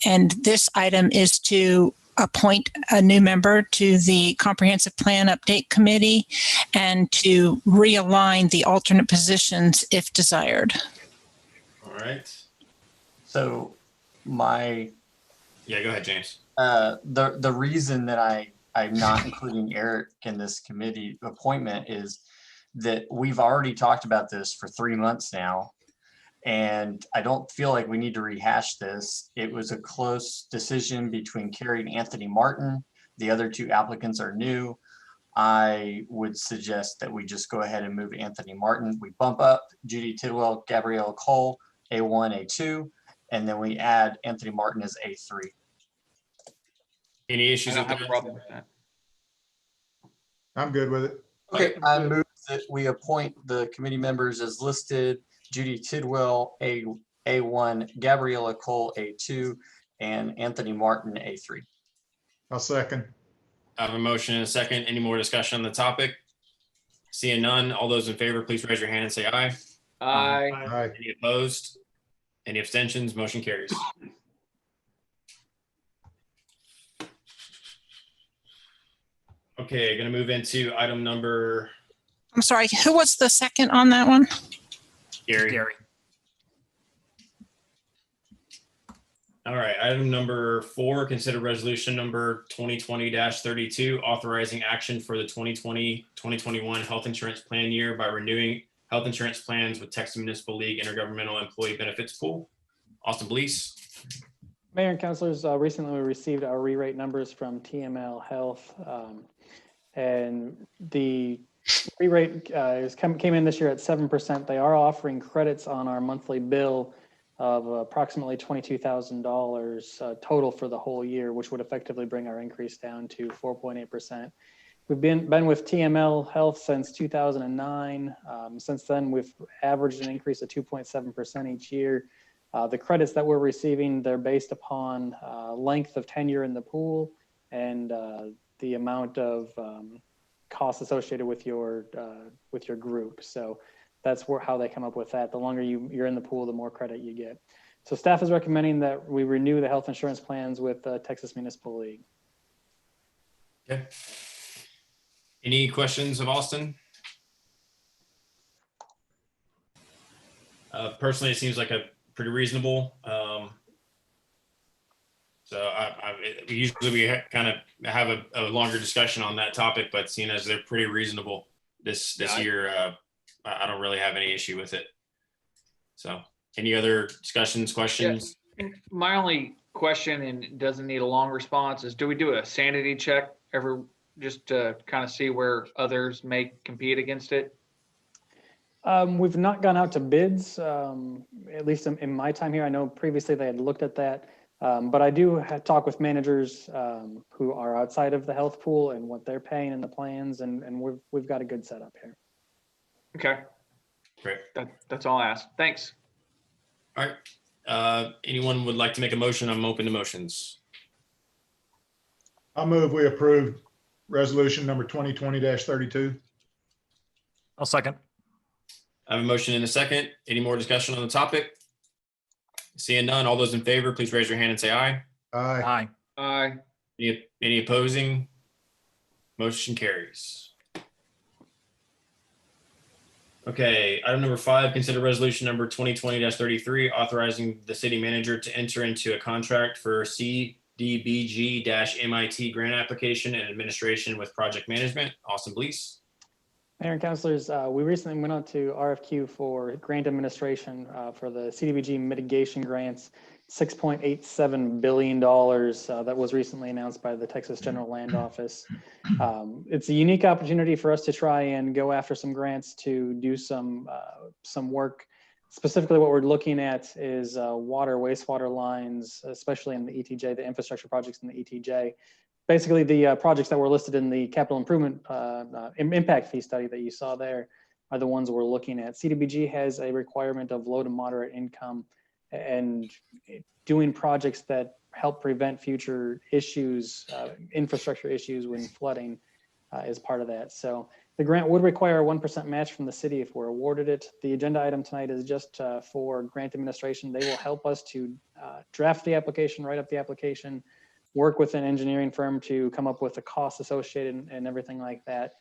And this item is to appoint a new member to the Comprehensive Plan Update Committee and to realign the alternate positions if desired. All right. So my Yeah, go ahead, James. the reason that I'm not including Eric in this committee appointment is that we've already talked about this for 3 months now. And I don't feel like we need to rehash this. It was a close decision between Carrie and Anthony Martin. The other 2 applicants are new. I would suggest that we just go ahead and move Anthony Martin. We bump up Judy Tidwell, Gabriella Cole, A1, A2, and then we add Anthony Martin as A3. Any I issues don't with have a that? problem with that. I'm good with it. Okay, I move that we appoint the committee members as listed: Judy Tidwell, A1, Gabriella Cole, A2, and Anthony Martin, A3. I'll second. I have a motion and a second. Any more discussion on the topic? Seeing none, all those in favor, please raise your hand and say aye. Aye. Aye. Any opposed? Any abstentions? Motion carries. Okay, going to move into item number, I'm sorry, who was the second on that one? Gary. All right, item number 4, consider resolution number 2020-32, authorizing action for the 2020-2021 health insurance plan year by renewing health insurance plans with Texas Municipal League Intergovernmental Employee Benefits Pool. Austin Blease. Mayor and councilors, recently we received our re-rate numbers from TML Health. And the re-rate came in this year at 7%. They are offering credits on our monthly bill of approximately $22,000 total for the whole year, which would effectively bring our increase down to 4.8%. We've been with TML Health since 2009. Since then, we've averaged an increase of 2.7% each year. The credits that we're receiving, they're based upon length of tenure in the pool and the amount of costs associated with your group. So that's how they come up with that. The longer you're in the pool, the more credit you get. So staff is recommending that we renew the health insurance plans with Texas Municipal League. Okay. Any questions of Austin? Personally, it seems like a pretty reasonable. So usually we kind of have a longer discussion on that topic, but seeing as they're pretty reasonable this year, I don't really have any issue with it. So any other discussions, questions? Yeah. My only question, and it doesn't need a long response, is do we do a sanity check ever just to kind of see where others may compete against it? We've not gone out to bids, at least in my time here. I know previously they had looked at that, but I do talk with managers who are outside of the health pool and what they're paying in the plans, and we've got a good setup here. Okay. Great. That's all I asked. Thanks. All right. Anyone would like to make a motion? I'm open to motions. I'll move we approve resolution number 2020-32. I'll second. I have a motion and a second. Any more discussion on the topic? Seeing none, all those in favor, please raise your hand and say aye. Aye. Aye. Aye. Any opposing? Motion carries. Okay, item number 5, consider resolution number 2020-33, authorizing the city manager to enter into a contract for CDBG-MIT grant application and administration with project management. Austin, please. Mayor and councilors, we recently went out to RFQ for grant administration for the CDBG mitigation grants, $6.87 billion that was recently announced by the Texas General Land Office. It's a unique opportunity for us to try and go after some grants to do some work. Specifically, what we're looking at is water, wastewater lines, especially in the ETJ, the infrastructure projects in the ETJ. Basically, the projects that were listed in the capital improvement impact fee study that you saw there are the ones we're looking at. CDBG has a requirement of low to moderate income, and doing projects that help prevent future issues, infrastructure issues when flooding is part of that. So the grant would require a 1% match from the city if we're awarded it. The agenda item tonight is just for grant administration. They will help us to draft the application, write up the application, work with an engineering firm to come up with the costs associated and everything like that.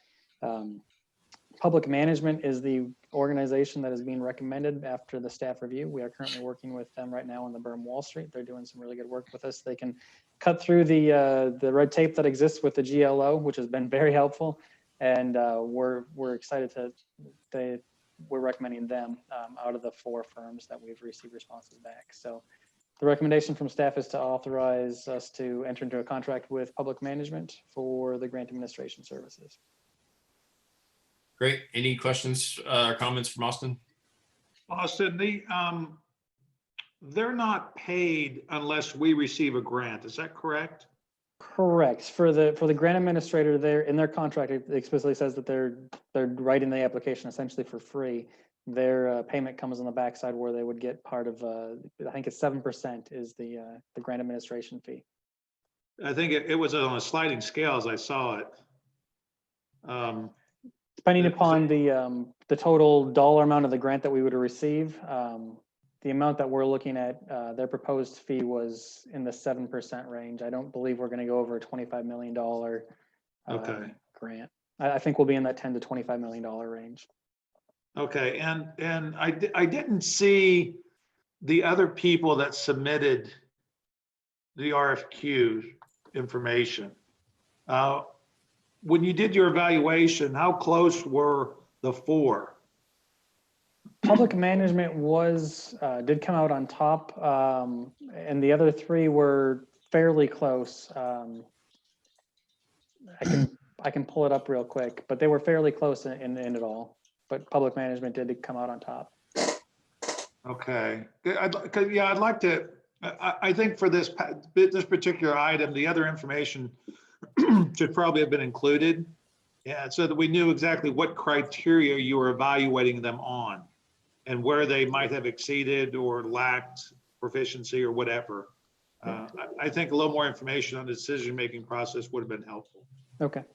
Public Management is the organization that is being recommended after the staff review. We are currently working with them right now on the berm Wall Street. They're doing some really good work with us. They can cut through the red tape that exists with the GLO, which has been very helpful. And we're excited we're recommending them out of the 4 firms that we've received responses back. So the recommendation from staff is to authorize us to enter into a contract with Public Management for the grant administration services. Great. Any questions or comments from Austin? Austin, they're not paid unless we receive a grant. Is that correct? Correct. For the grant administrator, there in their contract, it explicitly says that they're writing the application essentially for free. Their payment comes on the backside where they would get part of, I think it's 7% is the grant administration fee. I think it was on a sliding scale as I saw it. Depending upon the total dollar amount of the grant that we would receive, the amount that we're looking at, their proposed fee was in the 7% range. I don't believe we're going to go over a $25 million grant. I think we'll be in that $10 to $25 million range. Okay, and I didn't see the other people that submitted the RFQ information. When you did your evaluation, how close were the 4? Public Management did come out on top, and the other 3 were fairly close. I can pull it up real quick, but they were fairly close in it all. But Public Management did come out on top. Okay, I'd like to. I think for this particular item, the other information should probably have been included, so that we knew exactly what criteria you were evaluating them on, and where they might have exceeded or lacked proficiency or whatever. I think a little more information on the decision-making process would have been helpful. Okay.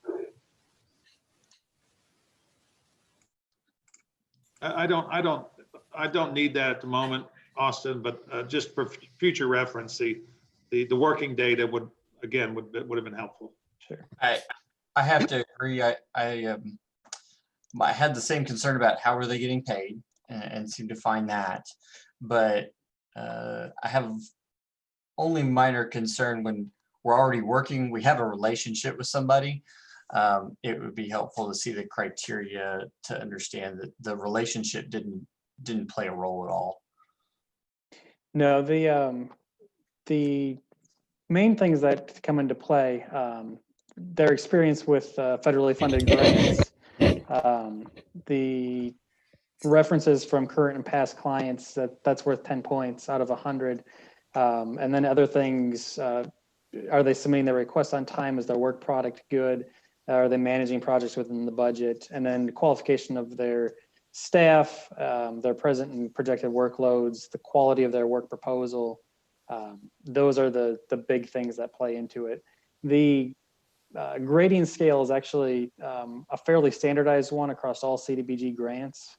I don't need that at the moment, Austin, but just for future reference, the working data would have been helpful. Sure. I have to agree. I had the same concern about how are they getting paid and seem to find that, but I have only minor concern when we're already working, we have a relationship with somebody. It would be helpful to see the criteria to understand that the relationship didn't play a role at all. No, the main things that come into play, their experience with federally funded grants, the references from current and past clients, that's worth 10 points out of 100. And then other things, are they submitting their requests on time? Is their work product good? Are they managing projects within the budget? And then the qualification of their staff, their present and projected workloads, the quality of their work proposal. Those are the big things that play into it. The grading scale is actually a fairly standardized one across all CDBG grants.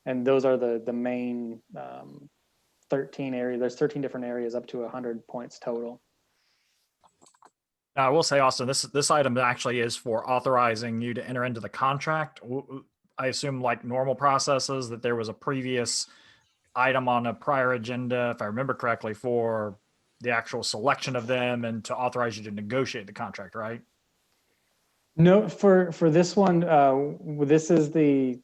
And those are the main 13 areas. There's 13 different areas up to 100 points total. Now, I will say, Austin, this item actually is for authorizing you to enter into the contract. I assume like normal processes, that there was a previous item on a prior agenda, if I remember correctly, for the actual selection of them and to authorize you to negotiate the contract, right? No, for this one, this is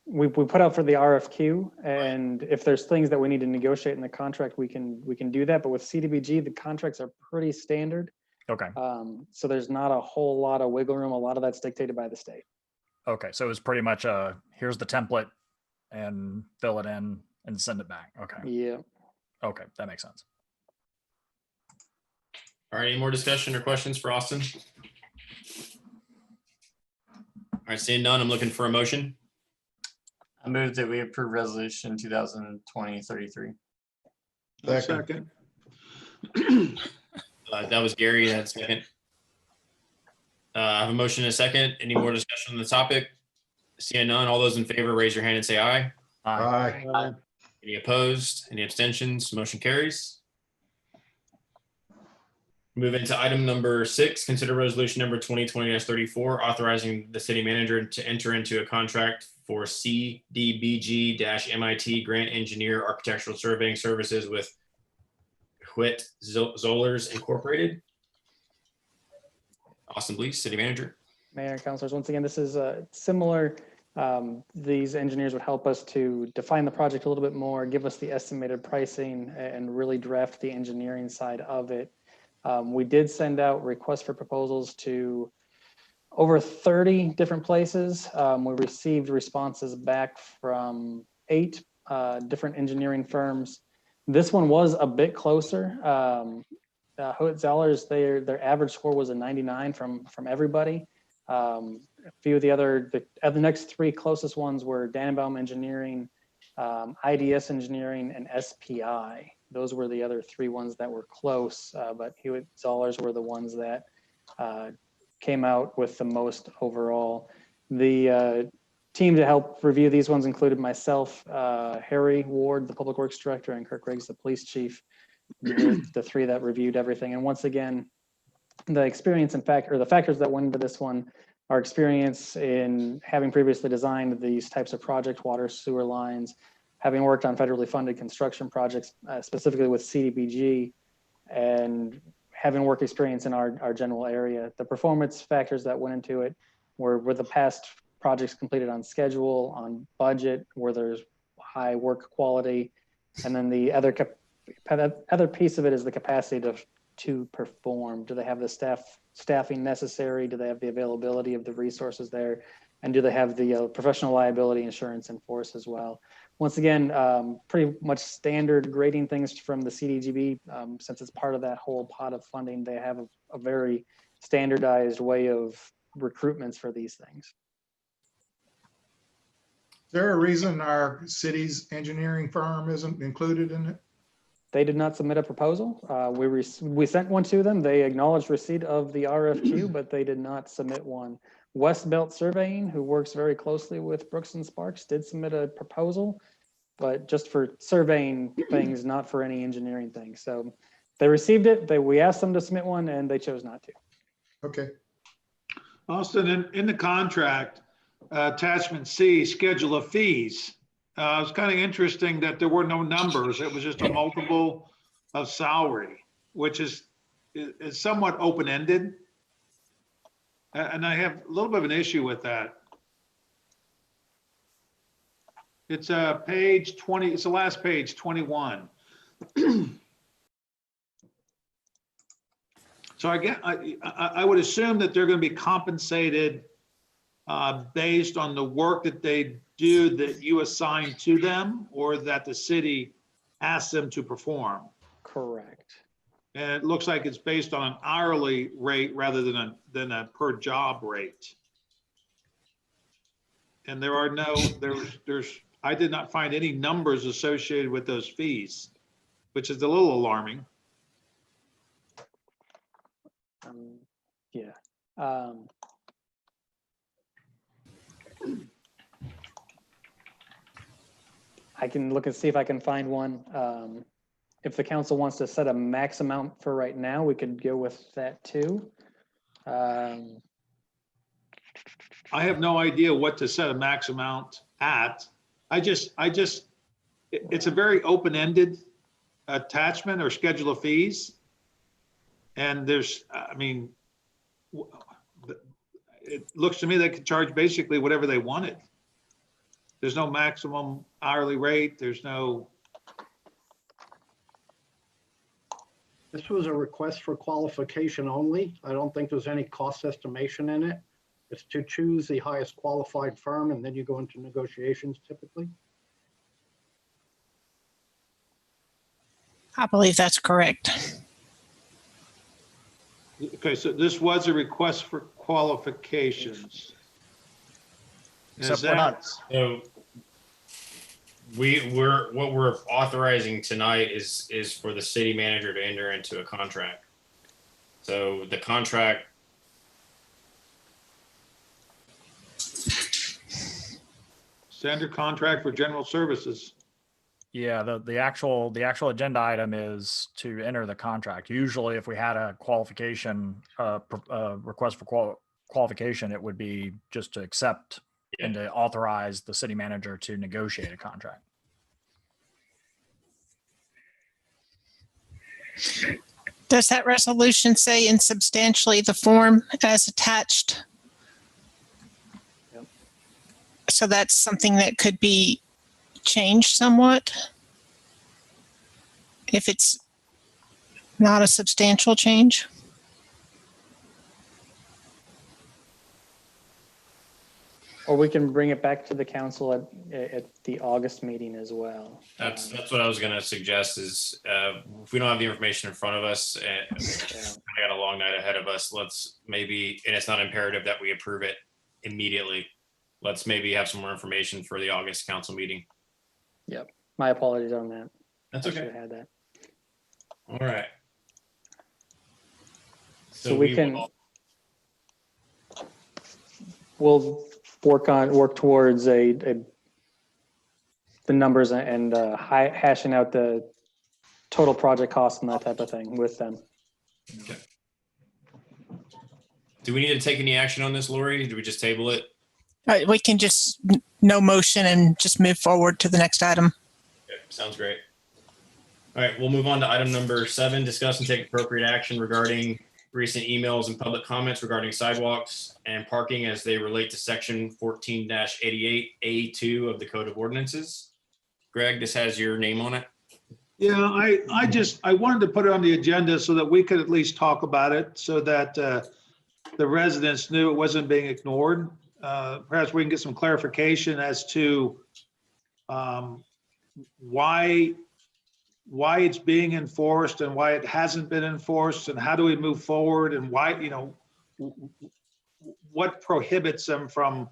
we put out for the RFQ, and if there's things that we need to negotiate in the contract, we can do that. But with CDBG, the contracts are pretty standard. Okay. So there's not a whole lot of wiggle room. A lot of that's dictated by the state. Okay. So it was pretty much here's the template and fill it in and send it back. Okay. Yeah. Okay. That makes sense. All right, any more discussion or questions for Austin? All right, seeing none, I'm looking for a motion. I move that we approve resolution 2020-33. Second. That was Gary, that's second. I have a motion and a second. Any more discussion on the topic? Seeing none, all those in favor, raise your hand and say aye. Aye. Any opposed? Any abstentions? Motion carries. Move into item number 6, consider resolution number 2020-34, authorizing the city manager to enter into a contract for CDBG-MIT grant engineer architectural surveying services with Whit Zollers Incorporated. Austin, please, city manager. Mayor and councilors, once again, this is similar. These engineers would help us to define the project a little bit more, give us the estimated pricing, and really draft the engineering side of it. We did send out requests for proposals to over 30 different places. We received responses back from 8 different engineering firms. This one was a bit closer. Hoyt Zellers, their average score was a 99 from everybody. A few of the next 3 closest ones were Dannenbaum Engineering, IDS Engineering, and SPI. Those were the other 3 ones that were close, but Hewitt Zollers were the ones that came out with the most overall. The team to help review these ones included myself, Harry Ward, the Public Works Director, and Kirk Riggs, the Police Chief, the 3 that reviewed everything. And once again, the experience and the factors that went into this one, our experience in having previously designed these types of projects, water, sewer lines, having worked on federally funded construction projects, specifically with CDBG, and having work experience in our general area. The performance factors that went into it were the past projects completed on schedule, on budget, where there's high work quality, and then the other piece of it is the capacity to perform. Do they have the staffing necessary? Do they have the availability of the resources there? And do they have the professional liability insurance in force as well? Once again, pretty much standard grading things from the CDGB. Since it's part of that whole pot of funding, they have a very standardized way of recruitments for these things. Is there a reason our city's engineering firm isn't included in it? They did not submit a proposal. We sent one to them. They acknowledged receipt of the RFQ, but they did not submit one. West Belt Surveying, who works very closely with Brooks and Sparks, did submit a proposal, but just for surveying things, not for any engineering things. So they received it. We asked them to submit one, and they chose not to. Okay. Austin, in the contract, attachment C, schedule of fees. It's kind of interesting that there were no numbers. It was just a multiple of salary, which is somewhat open-ended. And I have a little bit of an issue with that. It's page 20, it's the last page, 21. So I would assume that they're going to be compensated based on the work that they do that you assign to them, or that the city asks them to perform. Correct. And it looks like it's based on an hourly rate rather than a per job rate. And there are I did not find any numbers associated with those fees, which is a little alarming. Yeah. I can look and see if I can find one. If the council wants to set a max amount for right now, we could go with that too. I have no idea what to set a max amount at. It's a very open-ended attachment or schedule of fees. And there's, I mean, it looks to me they could charge basically whatever they wanted. There's no maximum hourly rate. There's no. This was a request for qualification only. I don't think there's any cost estimation in it. It's to choose the highest qualified firm, and then you go into negotiations typically. I believe that's correct. Okay, so this was a request for qualifications. Except Is we're that, not- So what we're authorizing tonight is for the city manager to enter into a contract. So the contract. standard contract for general services? Yeah, the actual agenda item is to enter the contract. Usually, if we had a qualification request for qualification, it would be just to accept and to authorize the city manager to negotiate a contract. Does that resolution say in substantially the form as attached? Yep. So that's something that could be changed somewhat if it's not a substantial change. Or we can bring it back to the council at the August meeting as well. That's what I was going to suggest is if we don't have the information in front of us and I got a long night ahead of us, let's maybe, and it's not imperative that we approve it immediately. Let's maybe have some more information for the August council meeting. Yep. My apologies on that. That's I should okay. have had that. All right. So we can, we'll work towards the numbers and hashing out the total project costs and that type of thing with them. Okay. Do we need to take any action on this, Lori? Do we just table it? We can just no motion and just move forward to the next item. Okay, sounds great. All right, we'll move on to item number 7, discuss and take appropriate action regarding recent emails and public comments regarding sidewalks and parking as they relate to section 14-88A2 of the Code of Ordinances. Greg, this has your name on it. Yeah, I wanted to put it on the agenda so that we could at least talk about it so that the residents knew it wasn't being ignored. Perhaps we can get some clarification as to why it's being enforced and why it hasn't been enforced, and how do we move forward, and why, what prohibits them from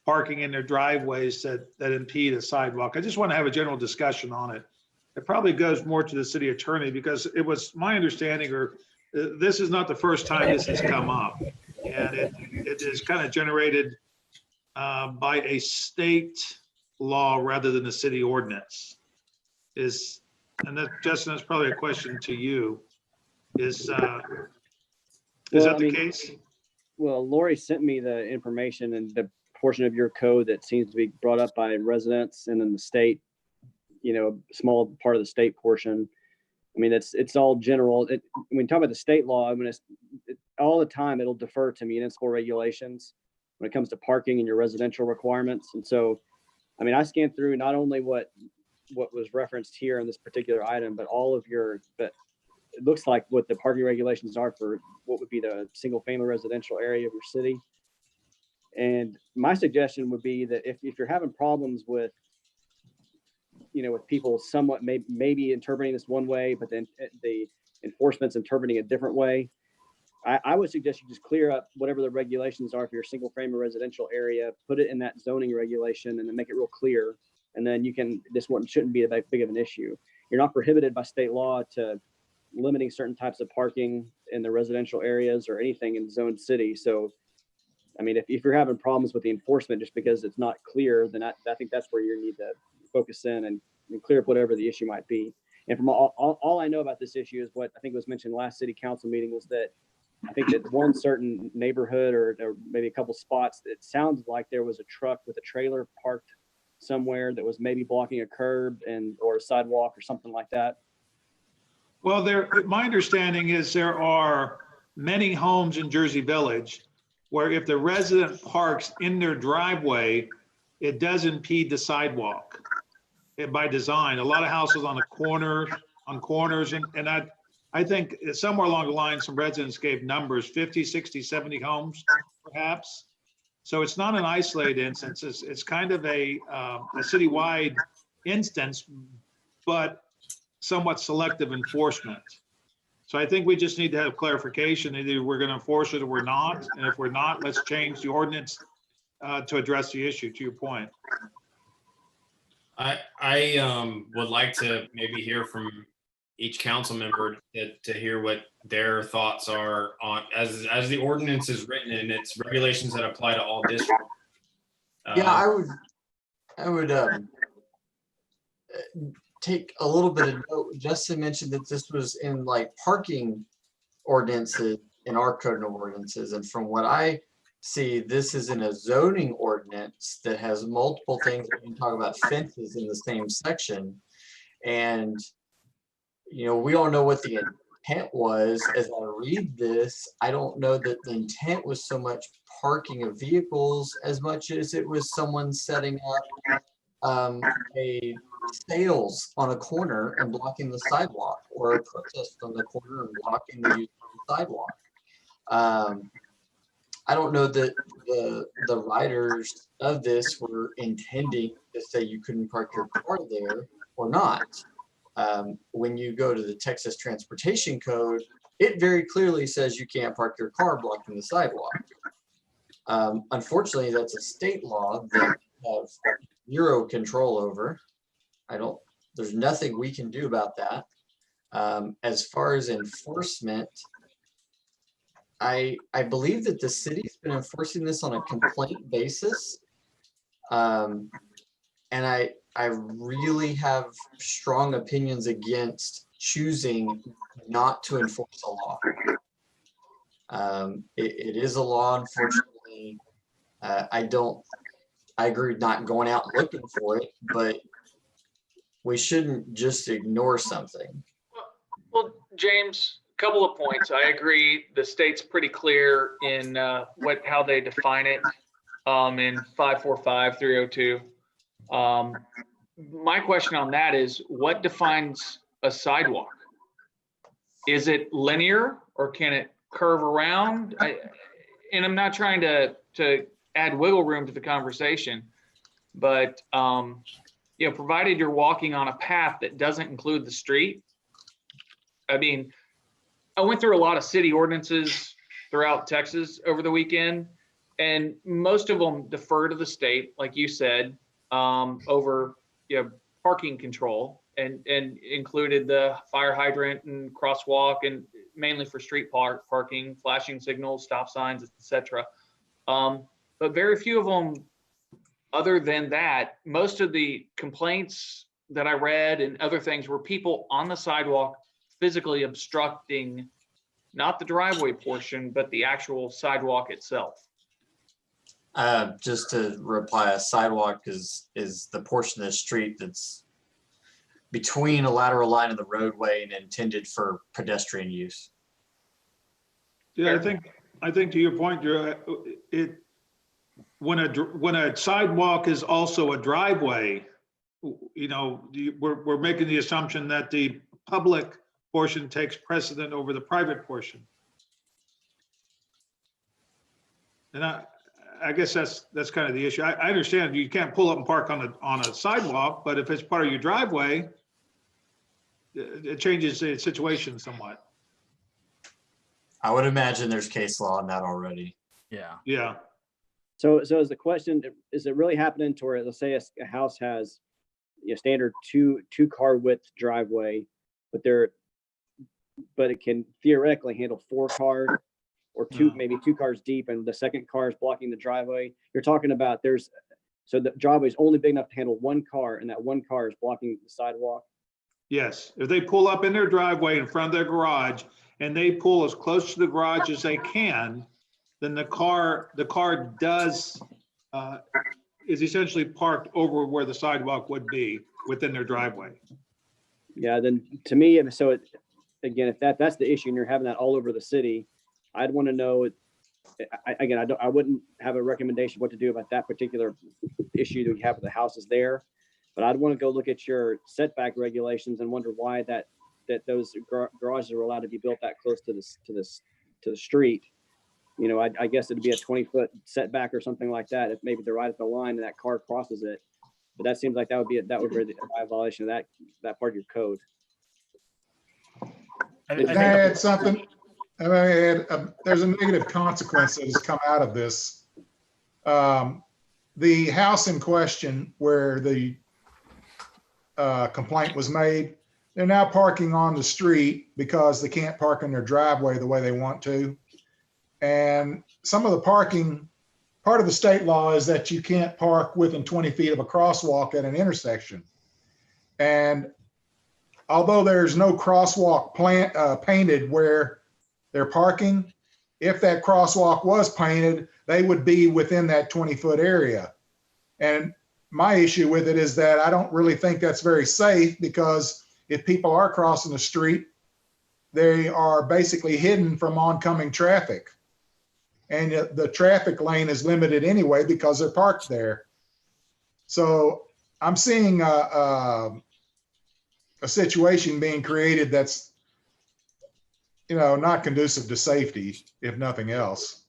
parking in their driveways that impede a sidewalk. I just want to have a general discussion on it. It probably goes more to the city attorney because it was my understanding, or this is not the first time this has come up. And it is kind of generated by a state law rather than a city ordinance. And that, Justin, that's probably a question to you. Is that the case? Well, Lori sent me the information and the portion of your code that seems to be brought up by residents, and then the state, a small part of the state portion. I mean, it's all general. When you talk about the state law, all the time it'll defer to municipal regulations when it comes to parking and your residential requirements. And so, I mean, I scanned through not only what was referenced here in this particular item, but but it looks like what the parking regulations are for what would be the single family residential area of your city. And my suggestion would be that if you're having problems with, with people somewhat maybe interpreting this one way, but then the enforcement's interpreting a different way, I would suggest you just clear up whatever the regulations are for your single family residential area, put it in that zoning regulation, and then make it real clear. And then this one shouldn't be that big of an issue. You're not prohibited by state law to limiting certain types of parking in the residential areas or anything in zoned city. So, I mean, if you're having problems with the enforcement just because it's not clear, then I think that's where you need to focus in and clear up whatever the issue might be. And from all I know about this issue is what I think was mentioned last city council meeting was that I think that one certain neighborhood or maybe a couple spots, it sounds like there was a truck with a trailer parked somewhere that was maybe blocking a curb or a sidewalk or something like that? Well, my understanding is there are many homes in Jersey Village where if the resident parks in their driveway, it does impede the sidewalk by design. A lot of houses on corners, and I think somewhere along the line, some residents gave numbers, 50, 60, 70 homes, perhaps. So it's not an isolated instance. It's kind of a citywide instance, but somewhat selective enforcement. So I think we just need to have clarification. Either we're going to enforce it or we're not. And if we're not, let's change the ordinance to address the issue, to your point. I would like to maybe hear from each council member to hear what their thoughts are on as the ordinance is written and its regulations that apply to all districts. Yeah, I would take a little bit of note. Justin mentioned that this was in like parking ordinances in our code of ordinances, and from what I see, this is in a zoning ordinance that has multiple things. We can talk about fences in the same section, and you know, we don't know what the intent was. As I read this, I don't know that the intent was so much parking of vehicles as much as it was someone setting up a sales on a corner and blocking the sidewalk, or a protest on the corner and blocking the use of the sidewalk. I don't know that the writers of this were intending to say you couldn't park your car there or not. When you go to the Texas Transportation Code, it very clearly says you can't park your car blocking the sidewalk. Unfortunately, that's a state law that we have zero control over. There's nothing we can do about that. As far as enforcement, I believe that the city's been enforcing this on a complaint basis. And I really have strong opinions against choosing not to enforce a law. It is a law, unfortunately. I agree with not going out and looking for it, but we shouldn't just ignore something. Well, James, a couple of points. I agree. The state's pretty clear in how they define it in 545-302. My question on that is, what defines a sidewalk? Is it linear or can it curve around? And I'm not trying to add wiggle room to the conversation, but you know, provided you're walking on a path that doesn't include the street. I mean, I went through a lot of city ordinances throughout Texas over the weekend, and most of them defer to the state, like you said, over parking control, and included the fire hydrant and crosswalk, and mainly for street parking, flashing signals, stop signs, etc. But very few of them, other than that, most of the complaints that I read and other things were people on the sidewalk physically obstructing not the driveway portion, but the actual sidewalk itself. Just to reply, a sidewalk is the portion of the street that's between a lateral line of the roadway and intended for pedestrian use. Yeah, I think to your point, when a sidewalk is also a driveway, you know, we're making the assumption that the public portion takes precedent over the private portion. And I guess that's kind of the issue. I understand you can't pull up and park on a sidewalk, but if it's part of your driveway, it changes the situation somewhat. I would imagine there's case law on that already. Yeah. Yeah. So is the question, is it really happening to where, let's say a house has standard two car width driveway, but it can theoretically handle 4 cars, or maybe 2 cars deep, and the second car is blocking the driveway? You're talking about so the driveway is only big enough to handle 1 car, and that 1 car is blocking the sidewalk? Yes, if they pull up in their driveway in front of their garage and they pull as close to the garage as they can, then the car does is essentially parked over where the sidewalk would be within their driveway. Yeah, then to me, again, if that's the issue and you're having that all over the city, I'd want to know, I wouldn't have a recommendation what to do about that particular issue that you have with the houses there, but I'd want to go look at your setback regulations and wonder why that those garages are allowed to be built that close to the street. You know, I guess it'd be a 20-foot setback or something like that. If maybe they're right at the line and that car crosses it, but that seems like that would be a violation of that part of your code. Can I add something? I mean, there's a negative consequence that has come out of this. The house in question where the complaint was made, they're now parking on the street because they can't park in their driveway the way they want to. And some of the parking, part of the state law is that you can't park within 20 feet of a crosswalk at an intersection. And although there's no crosswalk painted where they're parking, if that crosswalk was painted, they would be within that 20-foot area. And my issue with it is that I don't really think that's very safe, because if people are crossing the street, they are basically hidden from oncoming traffic. And the traffic lane is limited anyway because they're parked there. So I'm seeing a situation being created that's, you know, not conducive to safety, if nothing else.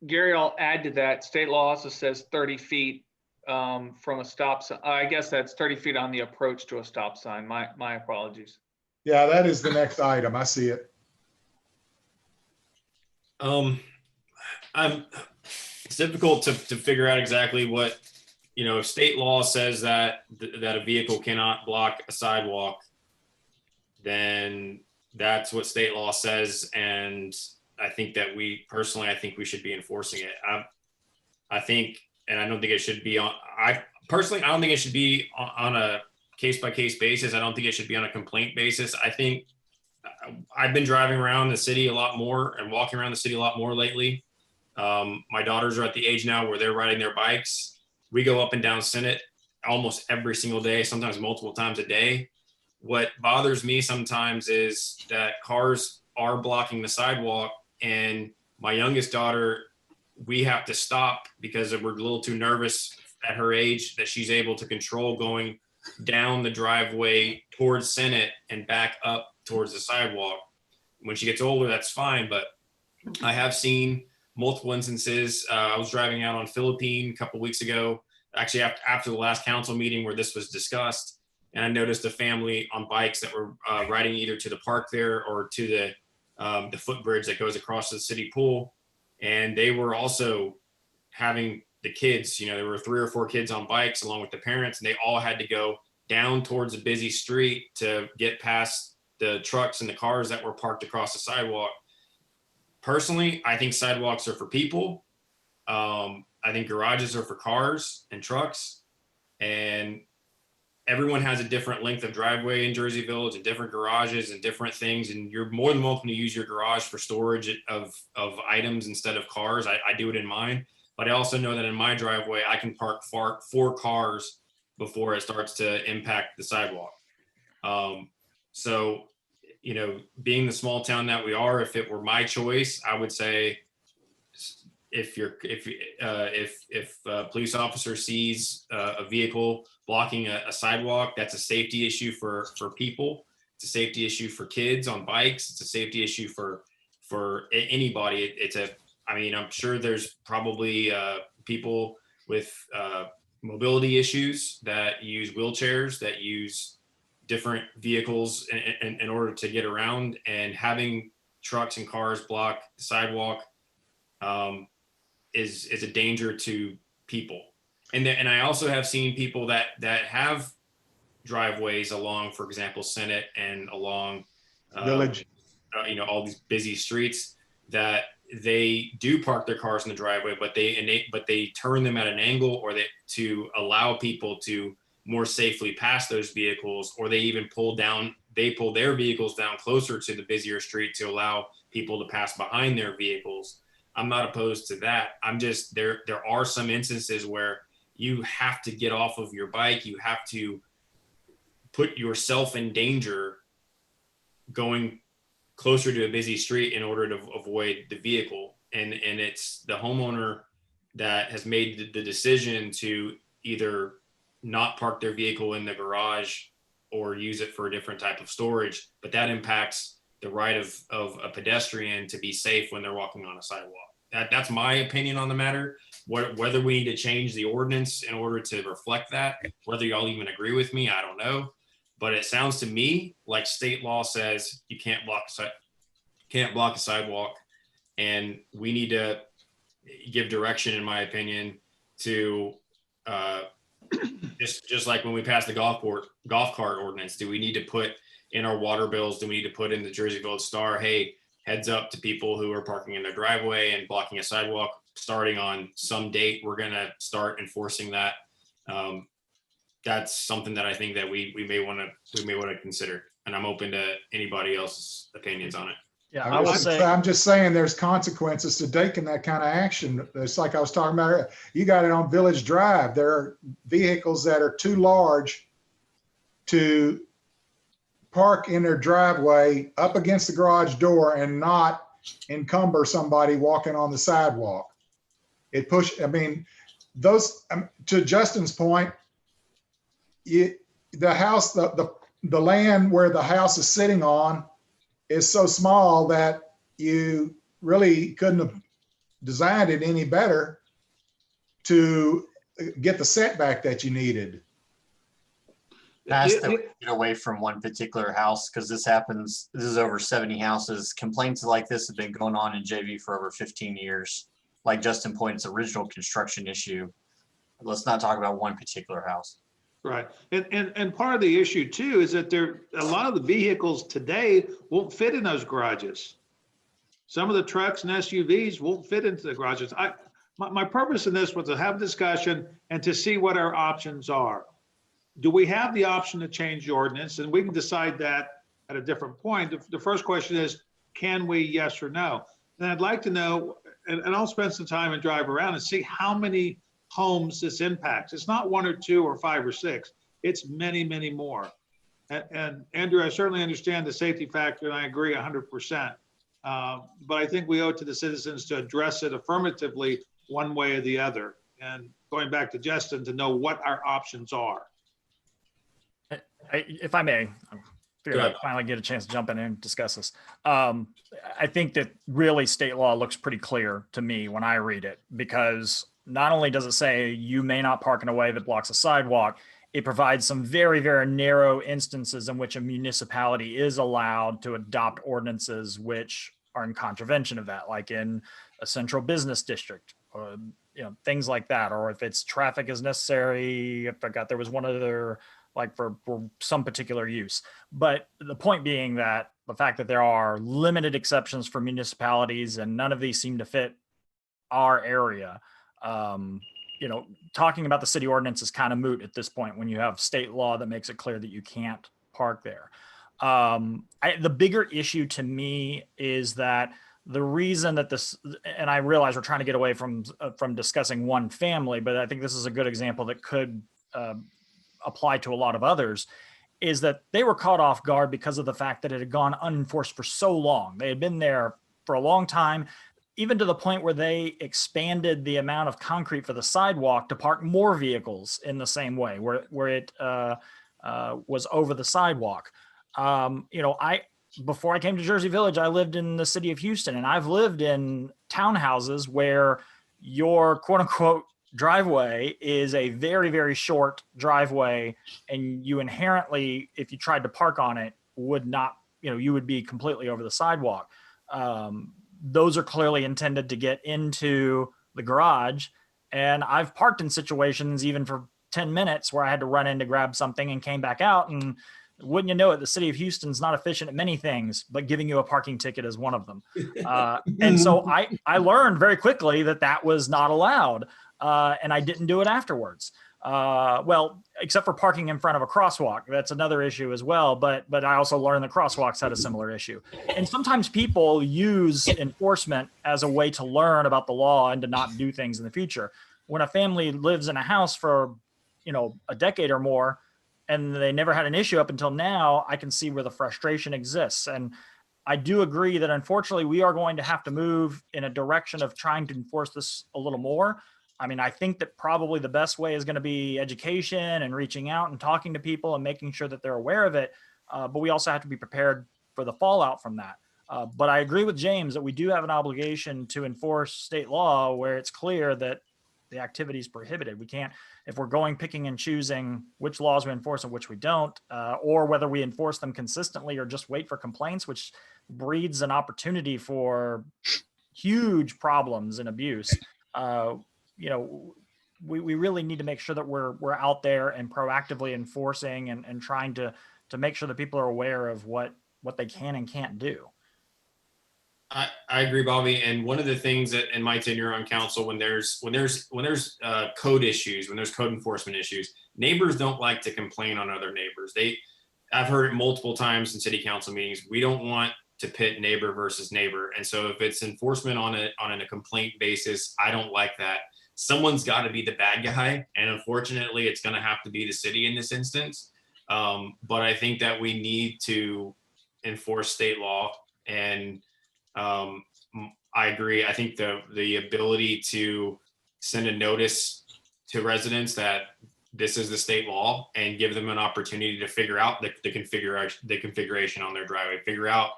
Gary, I'll add to that. State law also says 30 feet from a stop sign. I guess that's 30 feet on the approach to a stop sign. My apologies. Yeah, that is the next item. I see it. It's difficult to figure out exactly what, you know, if state law says that a vehicle cannot block a sidewalk, then that's what state law says. And I think that I think we should be enforcing it. I think, and I don't think it should be on, I don't think it should be on a case-by-case basis. I don't think it should be on a complaint basis. I think I've been driving around the city a lot more and walking around the city a lot more lately. My daughters are at the age now where they're riding their bikes. We go up and down Senate almost every single day, sometimes multiple times a day. What bothers me sometimes is that cars are blocking the sidewalk, and my youngest daughter, we have to stop because we're a little too nervous at her age that she's able to control going down the driveway towards Senate and back up towards the sidewalk. When she gets older, that's fine. But I have seen multiple instances. I was driving out on Philippine a couple weeks ago, actually after the last council meeting where this was discussed. And I noticed a family on bikes that were riding either to the park there or to the footbridge that goes across the city pool. And they were also having the kids, you know, there were 3 or 4 kids on bikes along with the parents, and they all had to go down towards a busy street to get past the trucks and the cars that were parked across the sidewalk. Personally, I think sidewalks are for people. I think garages are for cars and trucks, and everyone has a different length of driveway in Jersey Village and different garages and different things. And you're more than welcome to use your garage for storage of items instead of cars. I do it in mine, but I also know that in my driveway, I can park 4 cars before it starts to impact the sidewalk. So, you know, being the small town that we are, if it were my choice, I would say if a police officer sees a vehicle blocking a sidewalk, that's a safety issue for people. It's a safety issue for kids on bikes. It's a safety issue for anybody. I mean, I'm sure there's probably people with mobility issues that use wheelchairs, that use different vehicles in order to get around, and having trucks and cars block the sidewalk is a danger to people. And I also have seen people that have driveways along, for example, Senate and along Village, you know, all these busy streets, that they do park their cars in the driveway, but they turn them at an angle, or to allow people to more safely pass those vehicles, or they even pull their vehicles down closer to the busier street to allow people to pass behind their vehicles. I'm not opposed to that. I'm just, there are some instances where you have to get off of your bike. You have to put yourself in danger going closer to a busy street in order to avoid the vehicle. And it's the homeowner that has made the decision to either not park their vehicle in the garage or use it for a different type of storage, but that impacts the right of a pedestrian to be safe when they're walking on a sidewalk. That's my opinion on the matter. Whether we need to change the ordinance in order to reflect that, whether y'all even agree with me, I don't know. But it sounds to me like state law says you can't block a sidewalk, and we need to give direction, in my opinion, to just like when we passed the golf cart ordinance. Do we need to put in our water bills? Do we need to put in the Jersey Village Star, hey, heads up to people who are parking in their driveway and blocking a sidewalk, starting on some date, we're going to start enforcing that. That's something that I think that we may want to consider, and I'm open to anybody else's opinions on it. Yeah, I will say, I'm just saying there's consequences to taking that kind of action. It's like I was talking about earlier. You got it on Village Drive. There are vehicles that are too large to park in their driveway up against the garage door and not encumber somebody walking on the sidewalk. Those, to Justin's point, the house, the land where the house is sitting on is so small that you really couldn't have designed it any better to get the setback that you needed. Has to get away from one particular house, because this is over 70 houses. Complaints like this have been going on in JV for over 15 years. Like Justin pointed, it's original construction issue. Let's not talk about one particular house. Right. And part of the issue too is that a lot of the vehicles today won't fit in those garages. Some of the trucks and SUVs won't fit into the garages. My purpose in this was to have a discussion and to see what our options are. Do we have the option to change the ordinance? And we can decide that at a different point. The first question is, can we, yes or no? And I'd like to know, and I'll spend some time and drive around and see how many homes this impacts. It's not 1 or 2 or 5 or 6. It's many, many more. And Andrew, I certainly understand the safety factor, and I agree 100%. But I think we owe it to the citizens to address it affirmatively one way or the other. And going back to Justin, to know what our options are. if I may, I figured I'd finally get a chance to jump in and discuss this. I think that really state law looks pretty clear to me when I read it, because not only does it say you may not park in a way that blocks a sidewalk, it provides some very, very narrow instances in which a municipality is allowed to adopt ordinances which are in contravention of that, like in a central business district, or things like that. Or if it's traffic is necessary, I forgot there was one other, like for some particular use. But the point being that the fact that there are limited exceptions for municipalities and none of these seem to fit our area, talking about the city ordinance is kind of moot at this point when you have state law that makes it clear that you can't park there. The bigger issue to me is that the reason that this, and I realize we're trying to get away from discussing one family, but I think this is a good example that could apply to a lot of others, is that they were caught off guard because of the fact that it had gone unenforced for so long. They had been there for a long time, even to the point where they expanded the amount of concrete for the sidewalk to park more vehicles in the same way, where it was over the sidewalk. Before I came to Jersey Village, I lived in the city of Houston, and I've lived in townhouses where your quote unquote driveway is a very, very short driveway, and you inherently, if you tried to park on it, would not, you would be completely over the sidewalk. Those are clearly intended to get into the garage. And I've parked in situations even for 10 minutes where I had to run in to grab something and came back out. And wouldn't you know it, the city of Houston's not efficient at many things, but giving you a parking ticket is one of them. And so I learned very quickly that was not allowed. And I didn't do it afterwards. Well, except for parking in front of a crosswalk. That's another issue as well. But I also learned that crosswalks had a similar issue. And sometimes people use enforcement as a way to learn about the law and to not do things in the future. when a family lives in a house for, a decade or more, and they never had an issue up until now, I can see where the frustration exists. And I do agree that unfortunately we are going to have to move in a direction of trying to enforce this a little more. I mean, I think that probably the best way is going to be education and reaching out and talking to people and making sure that they're aware of it. But we also have to be prepared for the fallout from that. But I agree with James that we do have an obligation to enforce state law where it's clear that the activity is prohibited. We can't, if we're going picking and choosing which laws we enforce and which we don't, or whether we enforce them consistently or just wait for complaints, which breeds an opportunity for huge problems and abuse. We really need to make sure that we're out there and proactively enforcing and trying to make sure that people are aware of what they can and can't do. I agree, Bobby. And one of the things that in my tenure on council, when there's code issues, when there's code enforcement issues, neighbors don't like to complain on other neighbors. I've heard it multiple times in city council meetings. We don't want to pit neighbor versus neighbor. And so if it's enforcement on a complaint basis, I don't like that. Someone's got to be the bad guy. And unfortunately, it's going to have to be the city in this instance. But I think that we need to enforce state law. And I agree. I think the ability to send a notice to residents that this is the state law and give them an opportunity to figure out the configuration on their driveway, figure out,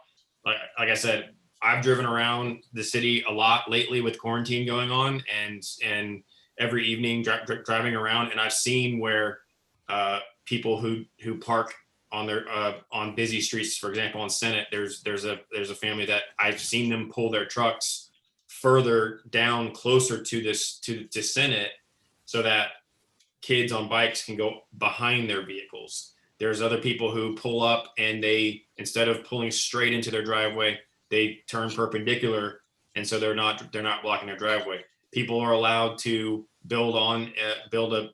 like I said, I've driven around the city a lot lately with quarantine going on, and every evening driving around, and I've seen where people who park on busy streets, for example, on Senate, there's a family that I've seen them pull their trucks further down closer to Senate so that kids on bikes can go behind their vehicles. There's other people who pull up and they, instead of pulling straight into their driveway, they turn perpendicular, and so they're not blocking their driveway. People are allowed to build a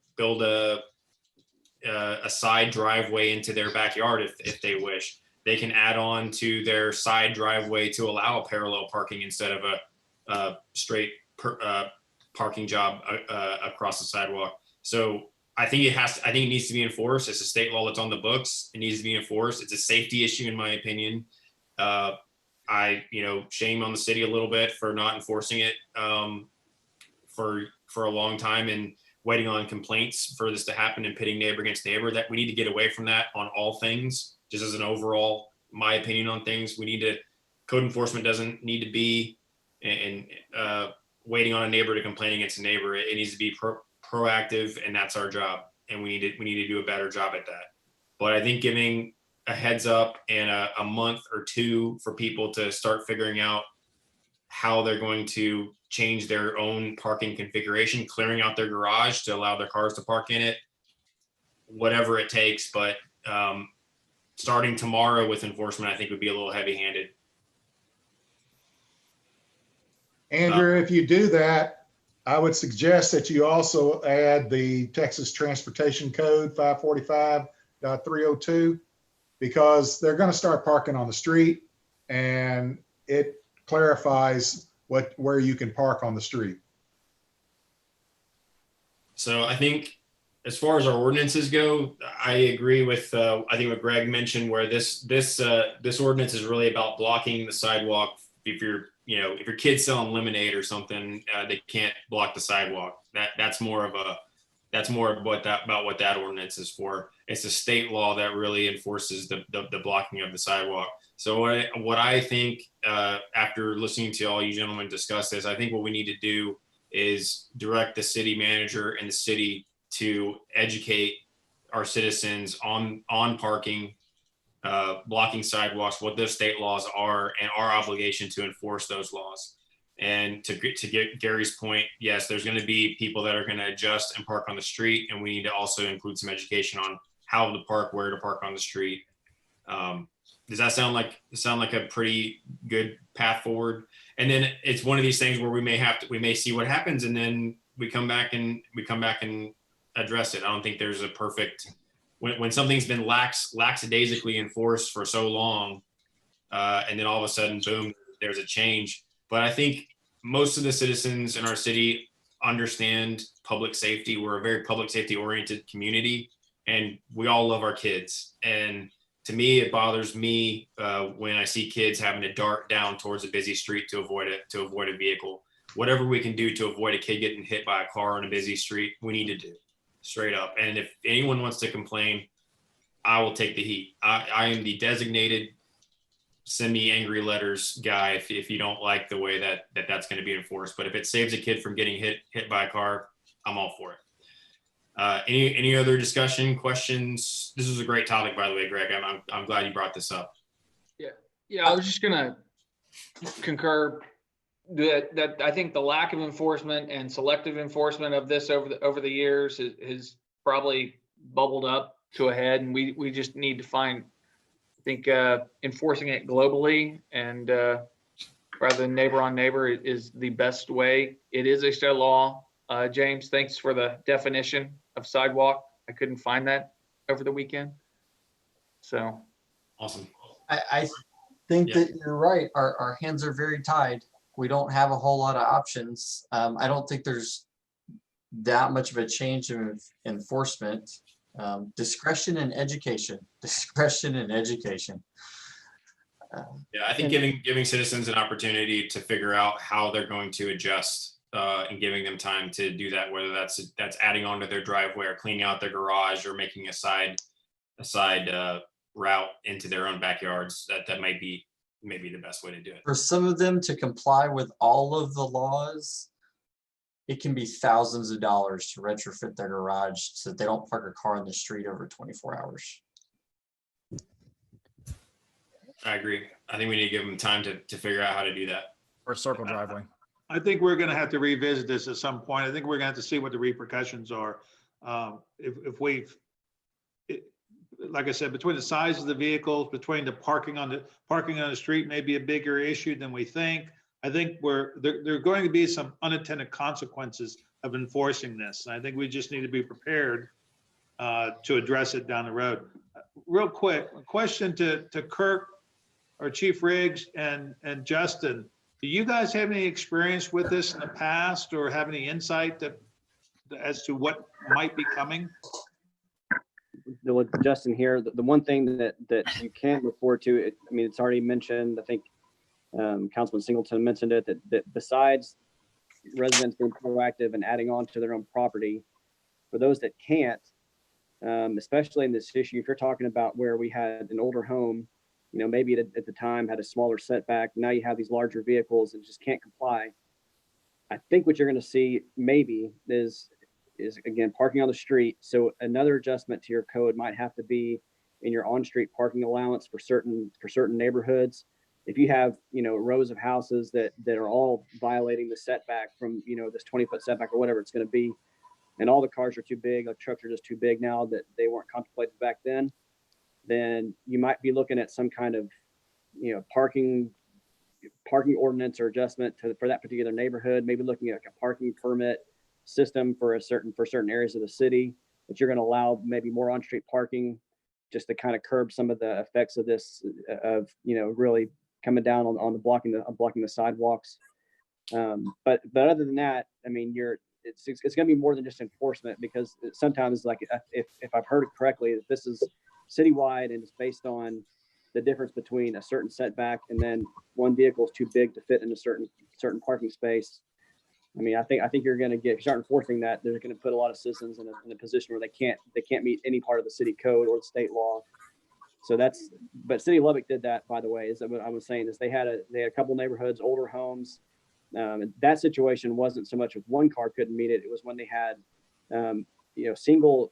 side driveway into their backyard if they wish. They can add on to their side driveway to allow parallel parking instead of a straight parking job across the sidewalk. So I think it needs to be enforced. It's a state law that's on the books. It needs to be enforced. It's a safety issue, in my opinion. Shame on the city a little bit for not enforcing it for a long time and waiting on complaints for this to happen and pitting neighbor against neighbor. That we need to get away from that on all things. Just as an overall, my opinion on things, code enforcement doesn't need to be waiting on a neighbor to complain against a neighbor. It needs to be proactive, and that's our job. And we need to do a better job at that. But I think giving a heads up and a month or two for people to start figuring out how they're going to change their own parking configuration, clearing out their garage to allow their cars to park in it, whatever it takes. But starting tomorrow with enforcement, I think would be a little heavy-handed. Andrew, if you do that, I would suggest that you also add the Texas Transportation Code 545.302, because they're going to start parking on the street, and it clarifies where you can park on the street. So I think as far as our ordinances go, I agree with I think what Greg mentioned, where this ordinance is really about blocking the sidewalk. If your kid's selling lemonade or something, they can't block the sidewalk. That's more of what that ordinance is for. It's a state law that really enforces the blocking of the sidewalk. So what I think, after listening to all you gentlemen discuss this, I think what we need to do is direct the city manager and the city to educate our citizens on parking, blocking sidewalks, what those state laws are, and our obligation to enforce those laws. And to get Gary's point, yes, there's going to be people that are going to adjust and park on the street, and we need to also include some education on how to park, where to park on the street. Does that sound like a pretty good path forward? And then it's one of these things where we may see what happens, and then we come back and address it. I don't think there's a perfect, when something's been lackadaisically enforced for so long, and then all of a sudden, boom, there's a change. But I think most of the citizens in our city understand public safety. We're a very public safety oriented community, and we all love our kids. And to me, it bothers me when I see kids having to dart down towards a busy street to avoid a vehicle. Whatever we can do to avoid a kid getting hit by a car on a busy street, we need to do, straight up. And if anyone wants to complain, I will take the heat. I am the designated send me angry letters guy if you don't like the way that's going to be enforced. But if it saves a kid from getting hit by a car, I'm all for it. Any other discussion, questions? This is a great topic, by the way, Greg. I'm glad you brought this up. Yeah, I was just gonna concur that I think the lack of enforcement and selective enforcement of this over the years has probably bubbled up to a head, and we just need to find, I think, enforcing it globally and rather than neighbor on neighbor is the best way. It is a state law. James, thanks for the definition of sidewalk. I couldn't find that over the weekend. So awesome. I think that you're right. Our hands are very tied. We don't have a whole lot of options. I don't think there's that much of a change in enforcement. Discretion and education. Discretion and education. Yeah, I think giving citizens an opportunity to figure out how they're going to adjust and giving them time to do that, whether that's adding onto their driveway or cleaning out their garage or making a side route into their own backyards, that might be maybe the best way to do it. For some of them to comply with all of the laws, it can be thousands of dollars to retrofit their garage so that they don't park a car on the street over 24 hours. I agree. I think we need to give them time to figure out how to do that. Or a circle driveway. I think we're going to have to revisit this at some point. I think we're going to have to see what the repercussions are. Like I said, between the size of the vehicles, between the parking on the street may be a bigger issue than we think. I think there are going to be some unintended consequences of enforcing this. And I think we just need to be prepared to address it down the road. Real quick, a question to Kirk or Chief Riggs and Justin. Do you guys have any experience with this in the past or have any insight as to what might be coming? With Justin here, the one thing that you can look forward to, it's already mentioned, I think Councilman Singleton mentioned it, that besides residents being proactive and adding on to their own property, for those that can't, especially in this issue, if you're talking about where we had an older home, maybe at the time had a smaller setback, now you have these larger vehicles and just can't comply. I think what you're going to see maybe is again, parking on the street. So another adjustment to your code might have to be in your on-street parking allowance for certain neighborhoods. If you have, rows of houses that are all violating the setback from, this 20-foot setback or whatever it's going to be, and all the cars are too big, like trucks are just too big now that they weren't contemplated back then you might be looking at some kind of, parking ordinance or adjustment for that particular neighborhood, maybe looking at a parking permit system for certain areas of the city that you're going to allow maybe more on-street parking just to kind of curb some of the effects of this, really coming down on the blocking the sidewalks. But other than that, it's going to be more than just enforcement, because sometimes, like if I've heard it correctly, that this is citywide and it's based on the difference between a certain setback and then one vehicle is too big to fit in a certain parking space. I think you're going to if you start enforcing that, they're going to put a lot of citizens in a position where they can't meet any part of the city code or the state law. So but City of Lubbock did that, by the way. Is what I was saying is they had a couple neighborhoods, older homes. That situation wasn't so much with one car couldn't meet it. It was when they had, single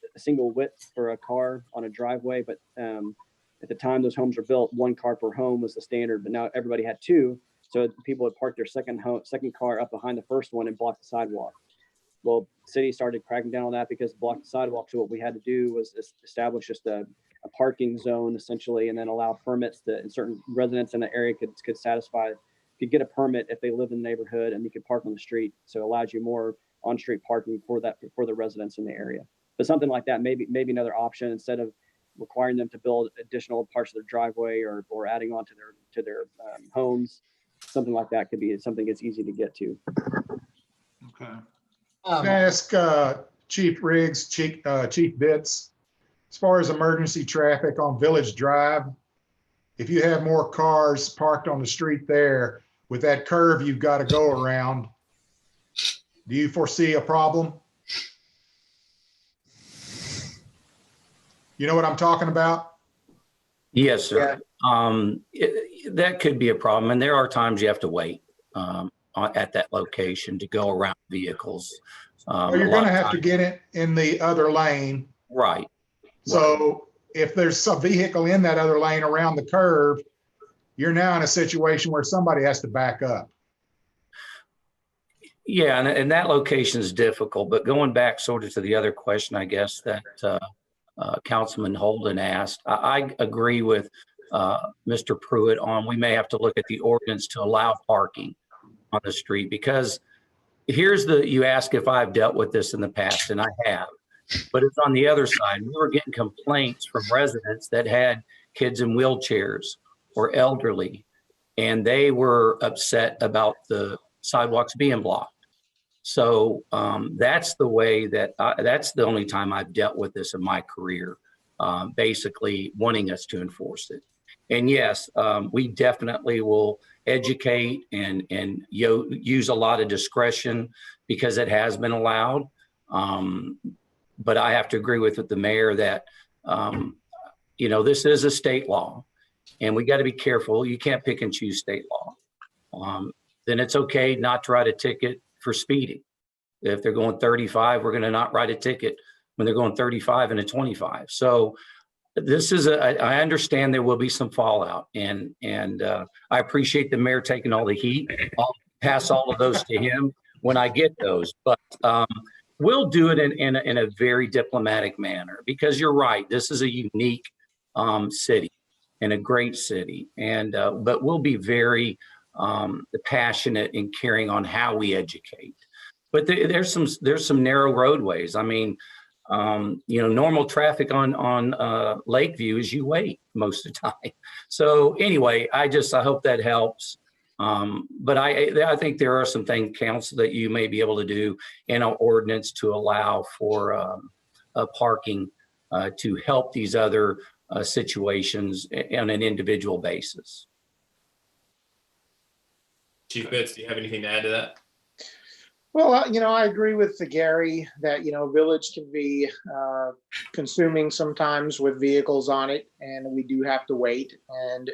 width for a car on a driveway. But at the time those homes were built, one car per home was the standard. But now everybody had two. So people would park their second car up behind the first one and block the sidewalk. Well, city started cracking down on that because to block the sidewalk. So what we had to do was establish just a parking zone essentially, and then allow permits that certain residents in the area could satisfy. Could get a permit if they live in the neighborhood and you could park on the street. So it allows you more on-street parking for the residents in the area. But something like that, maybe another option, instead of requiring them to build additional parts of their driveway or adding on to their homes. Something like that could be something that's easy to get to. Okay. Can I ask Chief Riggs, Chief Bitts, as far as emergency traffic on Village Drive, if you have more cars parked on the street there with that curve you've got to go around, do you foresee a problem? You know what I'm talking about? Yes, sir. That could be a problem. And there are times you have to wait at that location to go around vehicles. Or you're going to have to get in the other lane. Right. So if there's some vehicle in that other lane around the curve, you're now in a situation where somebody has to back up. Yeah, and that location is difficult. But going back sort of to the other question, I guess that Councilman Holden asked, I agree with Mr. Pruitt on we may have to look at the ordinance to allow parking on the street, because you ask if I've dealt with this in the past, and I have, but it's on the other side. We were getting complaints from residents that had kids in wheelchairs or elderly, and they were upset about the sidewalks being blocked. So that's the way that's the only time I've dealt with this in my career, basically wanting us to enforce it. And yes, we definitely will educate and use a lot of discretion because it has been allowed. But I have to agree with the mayor that, this is a state law and we got to be careful. You can't pick and choose state law. Then it's okay not to write a ticket for speeding. If they're going 35, we're going to not write a ticket when they're going 35 and a 25. So this is I understand there will be some fallout, and I appreciate the mayor taking all the heat. I'll pass all of those to him when I get those, but we'll do it in a very diplomatic manner, because you're right. This is a unique city and a great city, and but we'll be very passionate in carrying on how we educate. But there's some narrow roadways. I mean, normal traffic on Lakeview is you wait most of the time. So anyway, I hope that helps. But I think there are some things, council, that you may be able to do in our ordinance to allow for parking to help these other situations on an individual basis. Chief Bitts, do you have anything to add to that? Well, I agree with Gary that, village can be consuming sometimes with vehicles on it, and we do have to wait. And,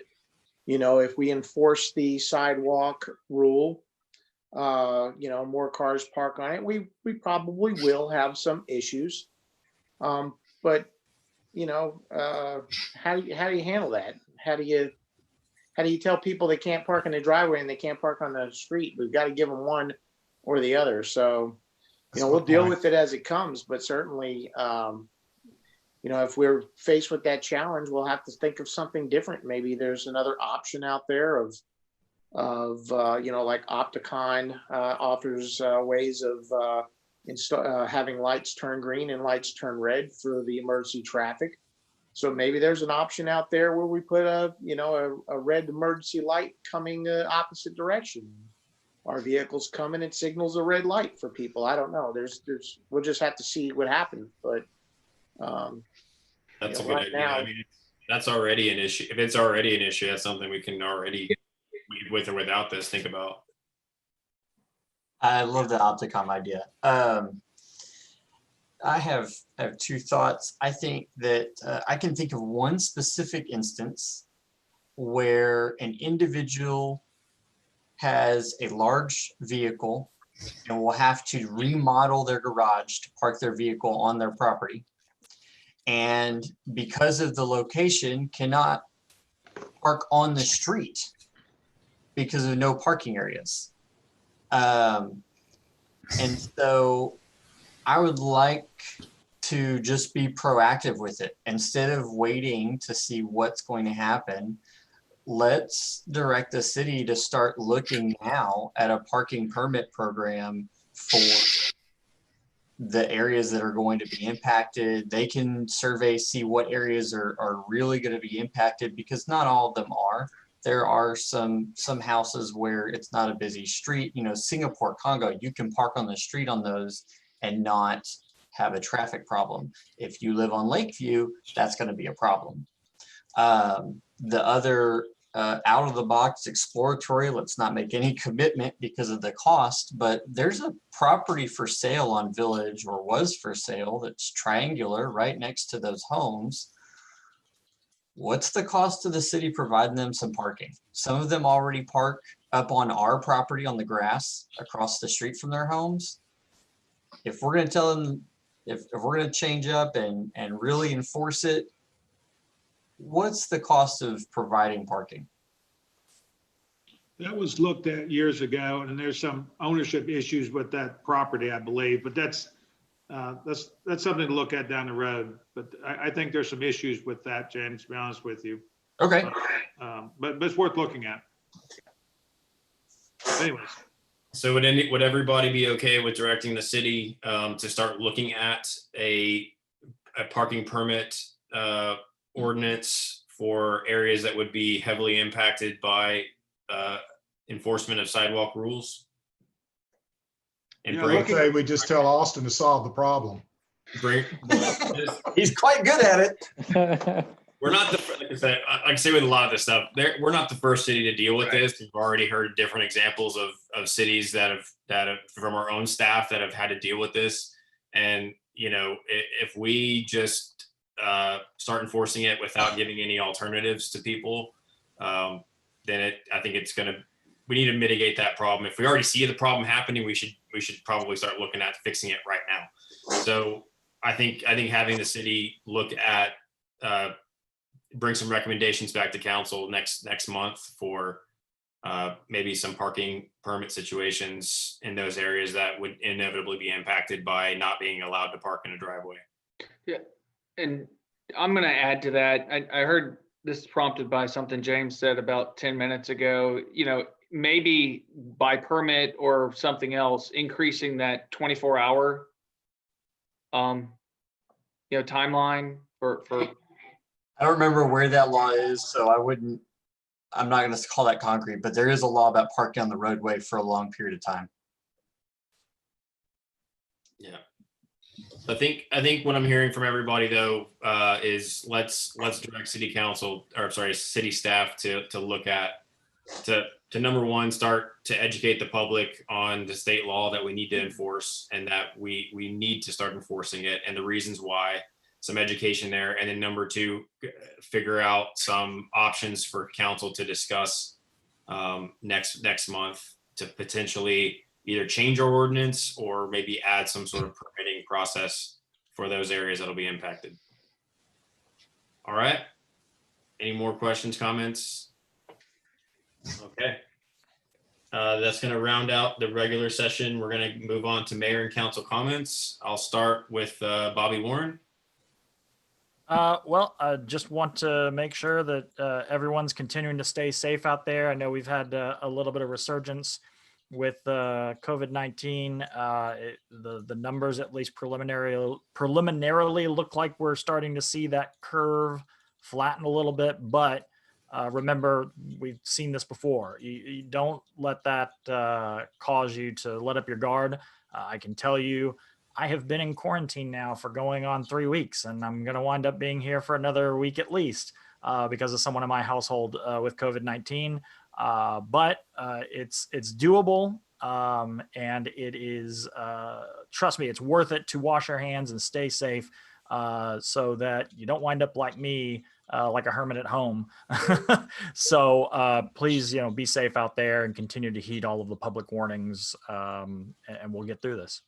if we enforce the sidewalk rule, more cars park on it, we probably will have some issues. But, how do you handle that? How do you tell people they can't park in the driveway and they can't park on the street? We've got to give them one or the other. So, we'll deal with it as it comes, but certainly, if we're faced with that challenge, we'll have to think of something different. Maybe there's another option out there of like Opticon offers ways of having lights turn green and lights turn red for the emergency traffic. So maybe there's an option out there where we put a red emergency light coming the opposite direction. Our vehicles come and it signals a red light for people. I don't know. We'll just have to see what happens. But that's a good idea. I mean, that's already an issue. If it's already an issue, that's something we can already, with or without this, think about. I love the Opticom idea. I have two thoughts. I think that I can think of one specific instance where an individual has a large vehicle and will have to remodel their garage to park their vehicle on their property. And because of the location, cannot park on the street because of no parking areas. And so I would like to just be proactive with it. Instead of waiting to see what's going to happen, let's direct the city to start looking now at a parking permit program for the areas that are going to be impacted. They can survey, see what areas are really going to be impacted, because not all of them are. There are some houses where it's not a busy street. You know, Singapore, Congo, you can park on the street on those and not have a traffic problem. If you live on Lakeview, that's going to be a problem. The other out of the box exploratory, let's not make any commitment because of the cost, but there's a property for sale on Village, or was for sale, that's triangular right next to those homes. What's the cost of the city providing them some parking? Some of them already park up on our property on the grass across the street from their homes. If we're going to tell them, if we're going to change up and really enforce it, what's the cost of providing parking? That was looked at years ago, and there's some ownership issues with that property, I believe, but that's something to look at down the road. But I think there's some issues with that, James, to be honest with you. Okay. But it's worth looking at. Anyways. So would everybody be okay with directing the city to start looking at a parking permit ordinance for areas that would be heavily impacted by enforcement of sidewalk rules? And I would say we just tell Austin to solve the problem. He's quite good at it. We're not like I said, I say with a lot of this stuff, we're not the first city to deal with this. We've already heard different examples of cities that have from our own staff that have had to deal with this. And you know, if we just start enforcing it without giving any alternatives to people, then I think we need to mitigate that problem. If we already see the problem happening, we should probably start looking at fixing it right now. So I think having the city look at bring some recommendations back to council next month for maybe some parking permit situations in those areas that would inevitably be impacted by not being allowed to park in a driveway. Yeah, and I'm going to add to that. I heard this prompted by something James said about 10 minutes ago. You know, maybe by permit or something else, increasing that 24-hour, timeline for. I don't remember where that law is, so I'm not going to call that concrete, but there is a law about parking on the roadway for a long period of time. Yeah. I think what I'm hearing from everybody though is let's direct city staff to look at to number one, start to educate the public on the state law that we need to enforce, and that we need to start enforcing it and the reasons why. Some education there, and then number two, figure out some options for council to discuss next month to potentially either change our ordinance or maybe add some sort of permitting process for those areas that'll be impacted. All right. Any more questions, comments? Okay. That's going to round out the regular session. We're going to move on to mayor and council comments. I'll start with Bobby Warren. Well, I just want to make sure that everyone's continuing to stay safe out there. I know we've had a little bit of resurgence with COVID-19. The numbers, at least preliminarily, look like we're starting to see that curve flatten a little bit. But remember, we've seen this before. You don't let that cause you to let up your guard. I can tell you, I have been in quarantine now for going on 3 weeks, and I'm going to wind up being here for another week at least because of someone in my household with COVID-19. But it's doable, and it is, trust me, it's worth it to wash your hands and stay safe so that you don't wind up like me, like a hermit at home. So please, be safe out there and continue to heed all of the public warnings, and we'll get through this.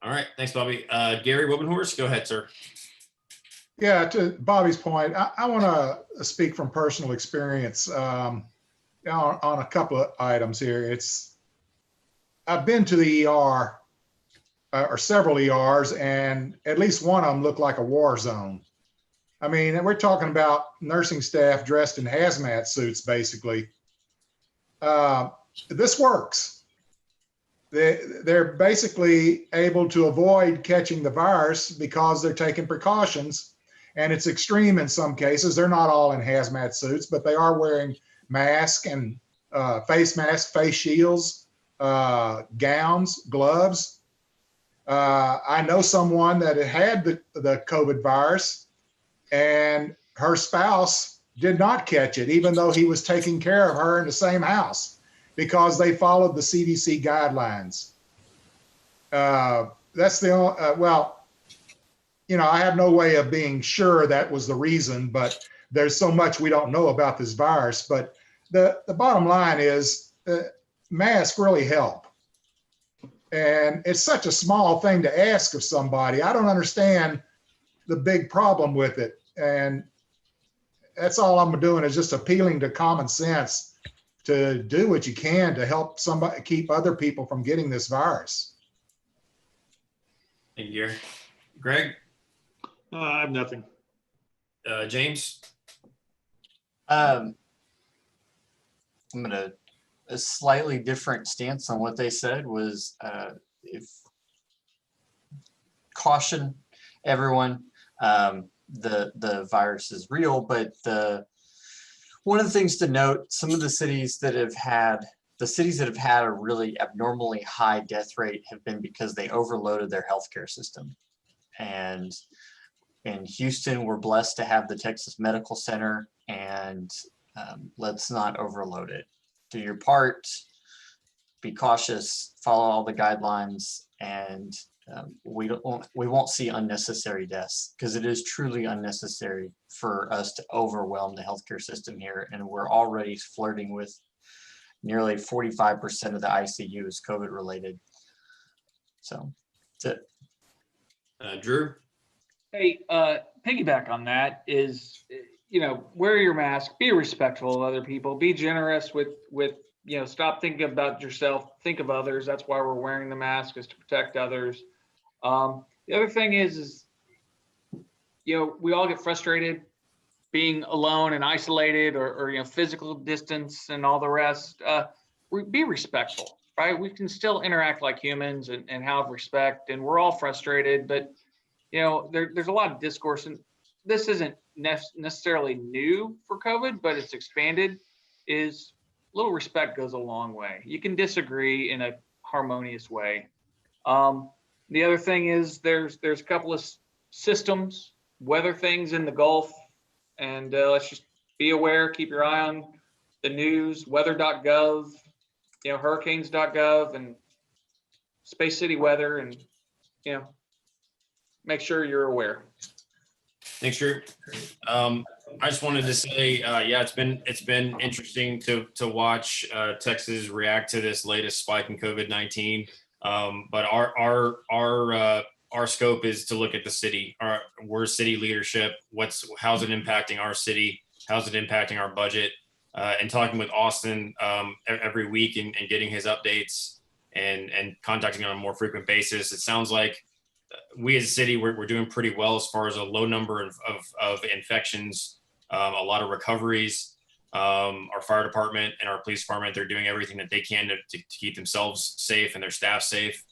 All right, thanks, Bobby. Gary Wilbenhorst, go ahead, sir. Yeah, to Bobby's point, I want to speak from personal experience on a couple of items here. I've been to the ER or several ERs, and at least one of them looked like a war zone. I mean, we're talking about nursing staff dressed in hazmat suits, basically. This works. They're basically able to avoid catching the virus because they're taking precautions. And it's extreme in some cases. They're not all in hazmat suits, but they are wearing masks and face masks, face shields, gowns, gloves. I know someone that had the COVID virus, and her spouse did not catch it, even though he was taking care of her in the same house, because they followed the CDC guidelines. That's the only, well, you know, I have no way of being sure that was the reason, but there's so much we don't know about this virus. But the bottom line is masks really help. And it's such a small thing to ask of somebody. I don't understand the big problem with it. And that's all I'm doing is just appealing to common sense to do what you can to help somebody, keep other people from getting this virus. Thank you, Gary. Greg? I have nothing. James? I'm gonna a slightly different stance on what they said was if caution everyone, the virus is real, but one of the things to note, some of the cities that have had a really abnormally high death rate have been because they overloaded their healthcare system. And in Houston, we're blessed to have the Texas Medical Center, and let's not overload it. Do your part, be cautious, follow all the guidelines, and we won't see unnecessary deaths, because it is truly unnecessary for us to overwhelm the healthcare system here, and we're already flirting with nearly 45% of the ICU is COVID related. So that's it. Drew? Hey, piggyback on that is, wear your mask, be respectful of other people, be generous with, stop thinking about yourself, think of others. That's why we're wearing the mask, is to protect others. The other thing is, we all get frustrated being alone and isolated, or physical distance and all the rest. Be respectful, right? We can still interact like humans and have respect, and we're all frustrated, but there's a lot of discourse, and this isn't necessarily new for COVID, but it's expanded, is a little respect goes a long way. You can disagree in a harmonious way. The other thing is there's a couple of systems, weather things in the Gulf, and let's just be aware, keep your eye on the news, weather.gov, hurricanes.gov, and Space City weather, and make sure you're aware. Thanks, Drew. I just wanted to say, it's been interesting to watch Texas react to this latest spike in COVID-19. But our scope is to look at the city. We're city leadership. How's it impacting our city? How's it impacting our budget? And talking with Austin every week and getting his updates and contacting on a more frequent basis. It sounds like we as a city, we're doing pretty well as far as a low number of infections, a lot of recoveries. Our fire department and our police department, they're doing everything that they can to keep themselves safe and their staff safe.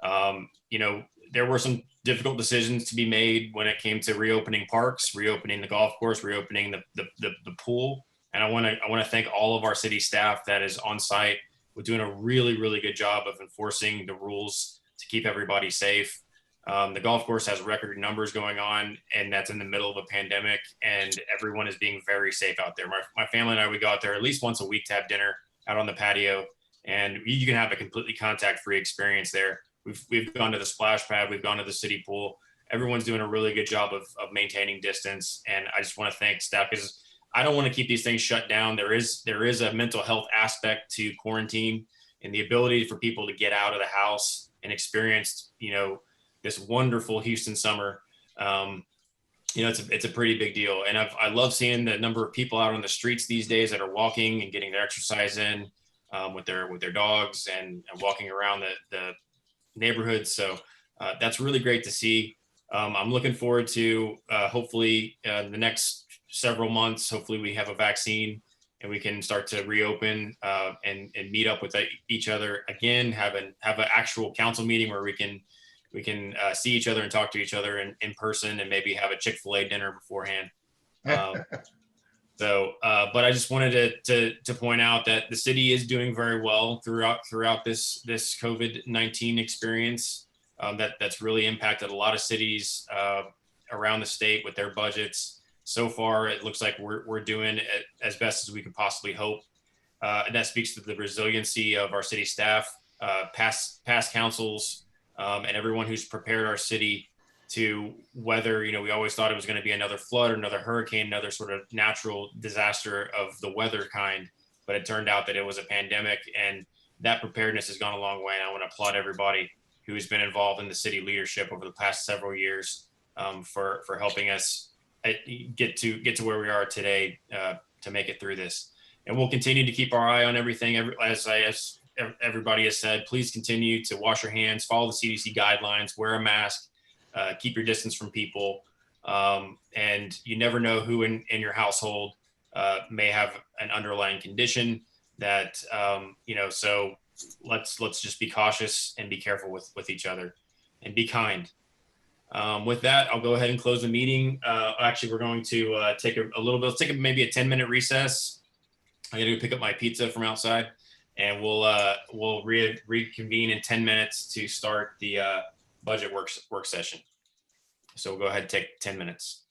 There were some difficult decisions to be made when it came to reopening parks, reopening the golf course, reopening the pool. And I want to thank all of our city staff that is on site. We're doing a really, really good job of enforcing the rules to keep everybody safe. The golf course has record numbers going on, and that's in the middle of a pandemic, and everyone is being very safe out there. My family and I, we go out there at least once a week to have dinner out on the patio, and you can have a completely contact-free experience there. We've gone to the splash pad, we've gone to the city pool. Everyone's doing a really good job of maintaining distance, and I just want to thank staff, because I don't want to keep these things shut down. There is a mental health aspect to quarantine, and the ability for people to get out of the house and experience, this wonderful Houston summer. It's a pretty big deal. And I love seeing the number of people out on the streets these days that are walking and getting their exercise in with their dogs and walking around the neighborhoods. So that's really great to see. I'm looking forward to hopefully the next several months, hopefully we have a vaccine and we can start to reopen and meet up with each other again, have an actual council meeting where we can see each other and talk to each other in person, and maybe have a Chick-fil-A dinner beforehand. But I just wanted to point out that the city is doing very well throughout this COVID-19 experience. That's really impacted a lot of cities around the state with their budgets. So far, it looks like we're doing as best as we could possibly hope. And that speaks to the resiliency of our city staff, past councils, and everyone who's prepared our city to weather. We always thought it was going to be another flood, or another hurricane, another sort of natural disaster of the weather kind, but it turned out that it was a pandemic, and that preparedness has gone a long way. And I want to applaud everybody who has been involved in the city leadership over the past several years for helping us get to where we are today to make it through this. And we'll continue to keep our eye on everything. As everybody has said, please continue to wash your hands, follow the CDC guidelines, wear a mask, keep your distance from people. And you never know who in your household may have an underlying condition that, so let's just be cautious and be careful with each other, and be kind. With that, I'll go ahead and close the meeting. Actually, we're going to take let's take maybe a 10-minute recess. I gotta go pick up my pizza from outside, and we'll reconvene in 10 minutes to start the budget work session. So we'll go ahead and take 10 minutes.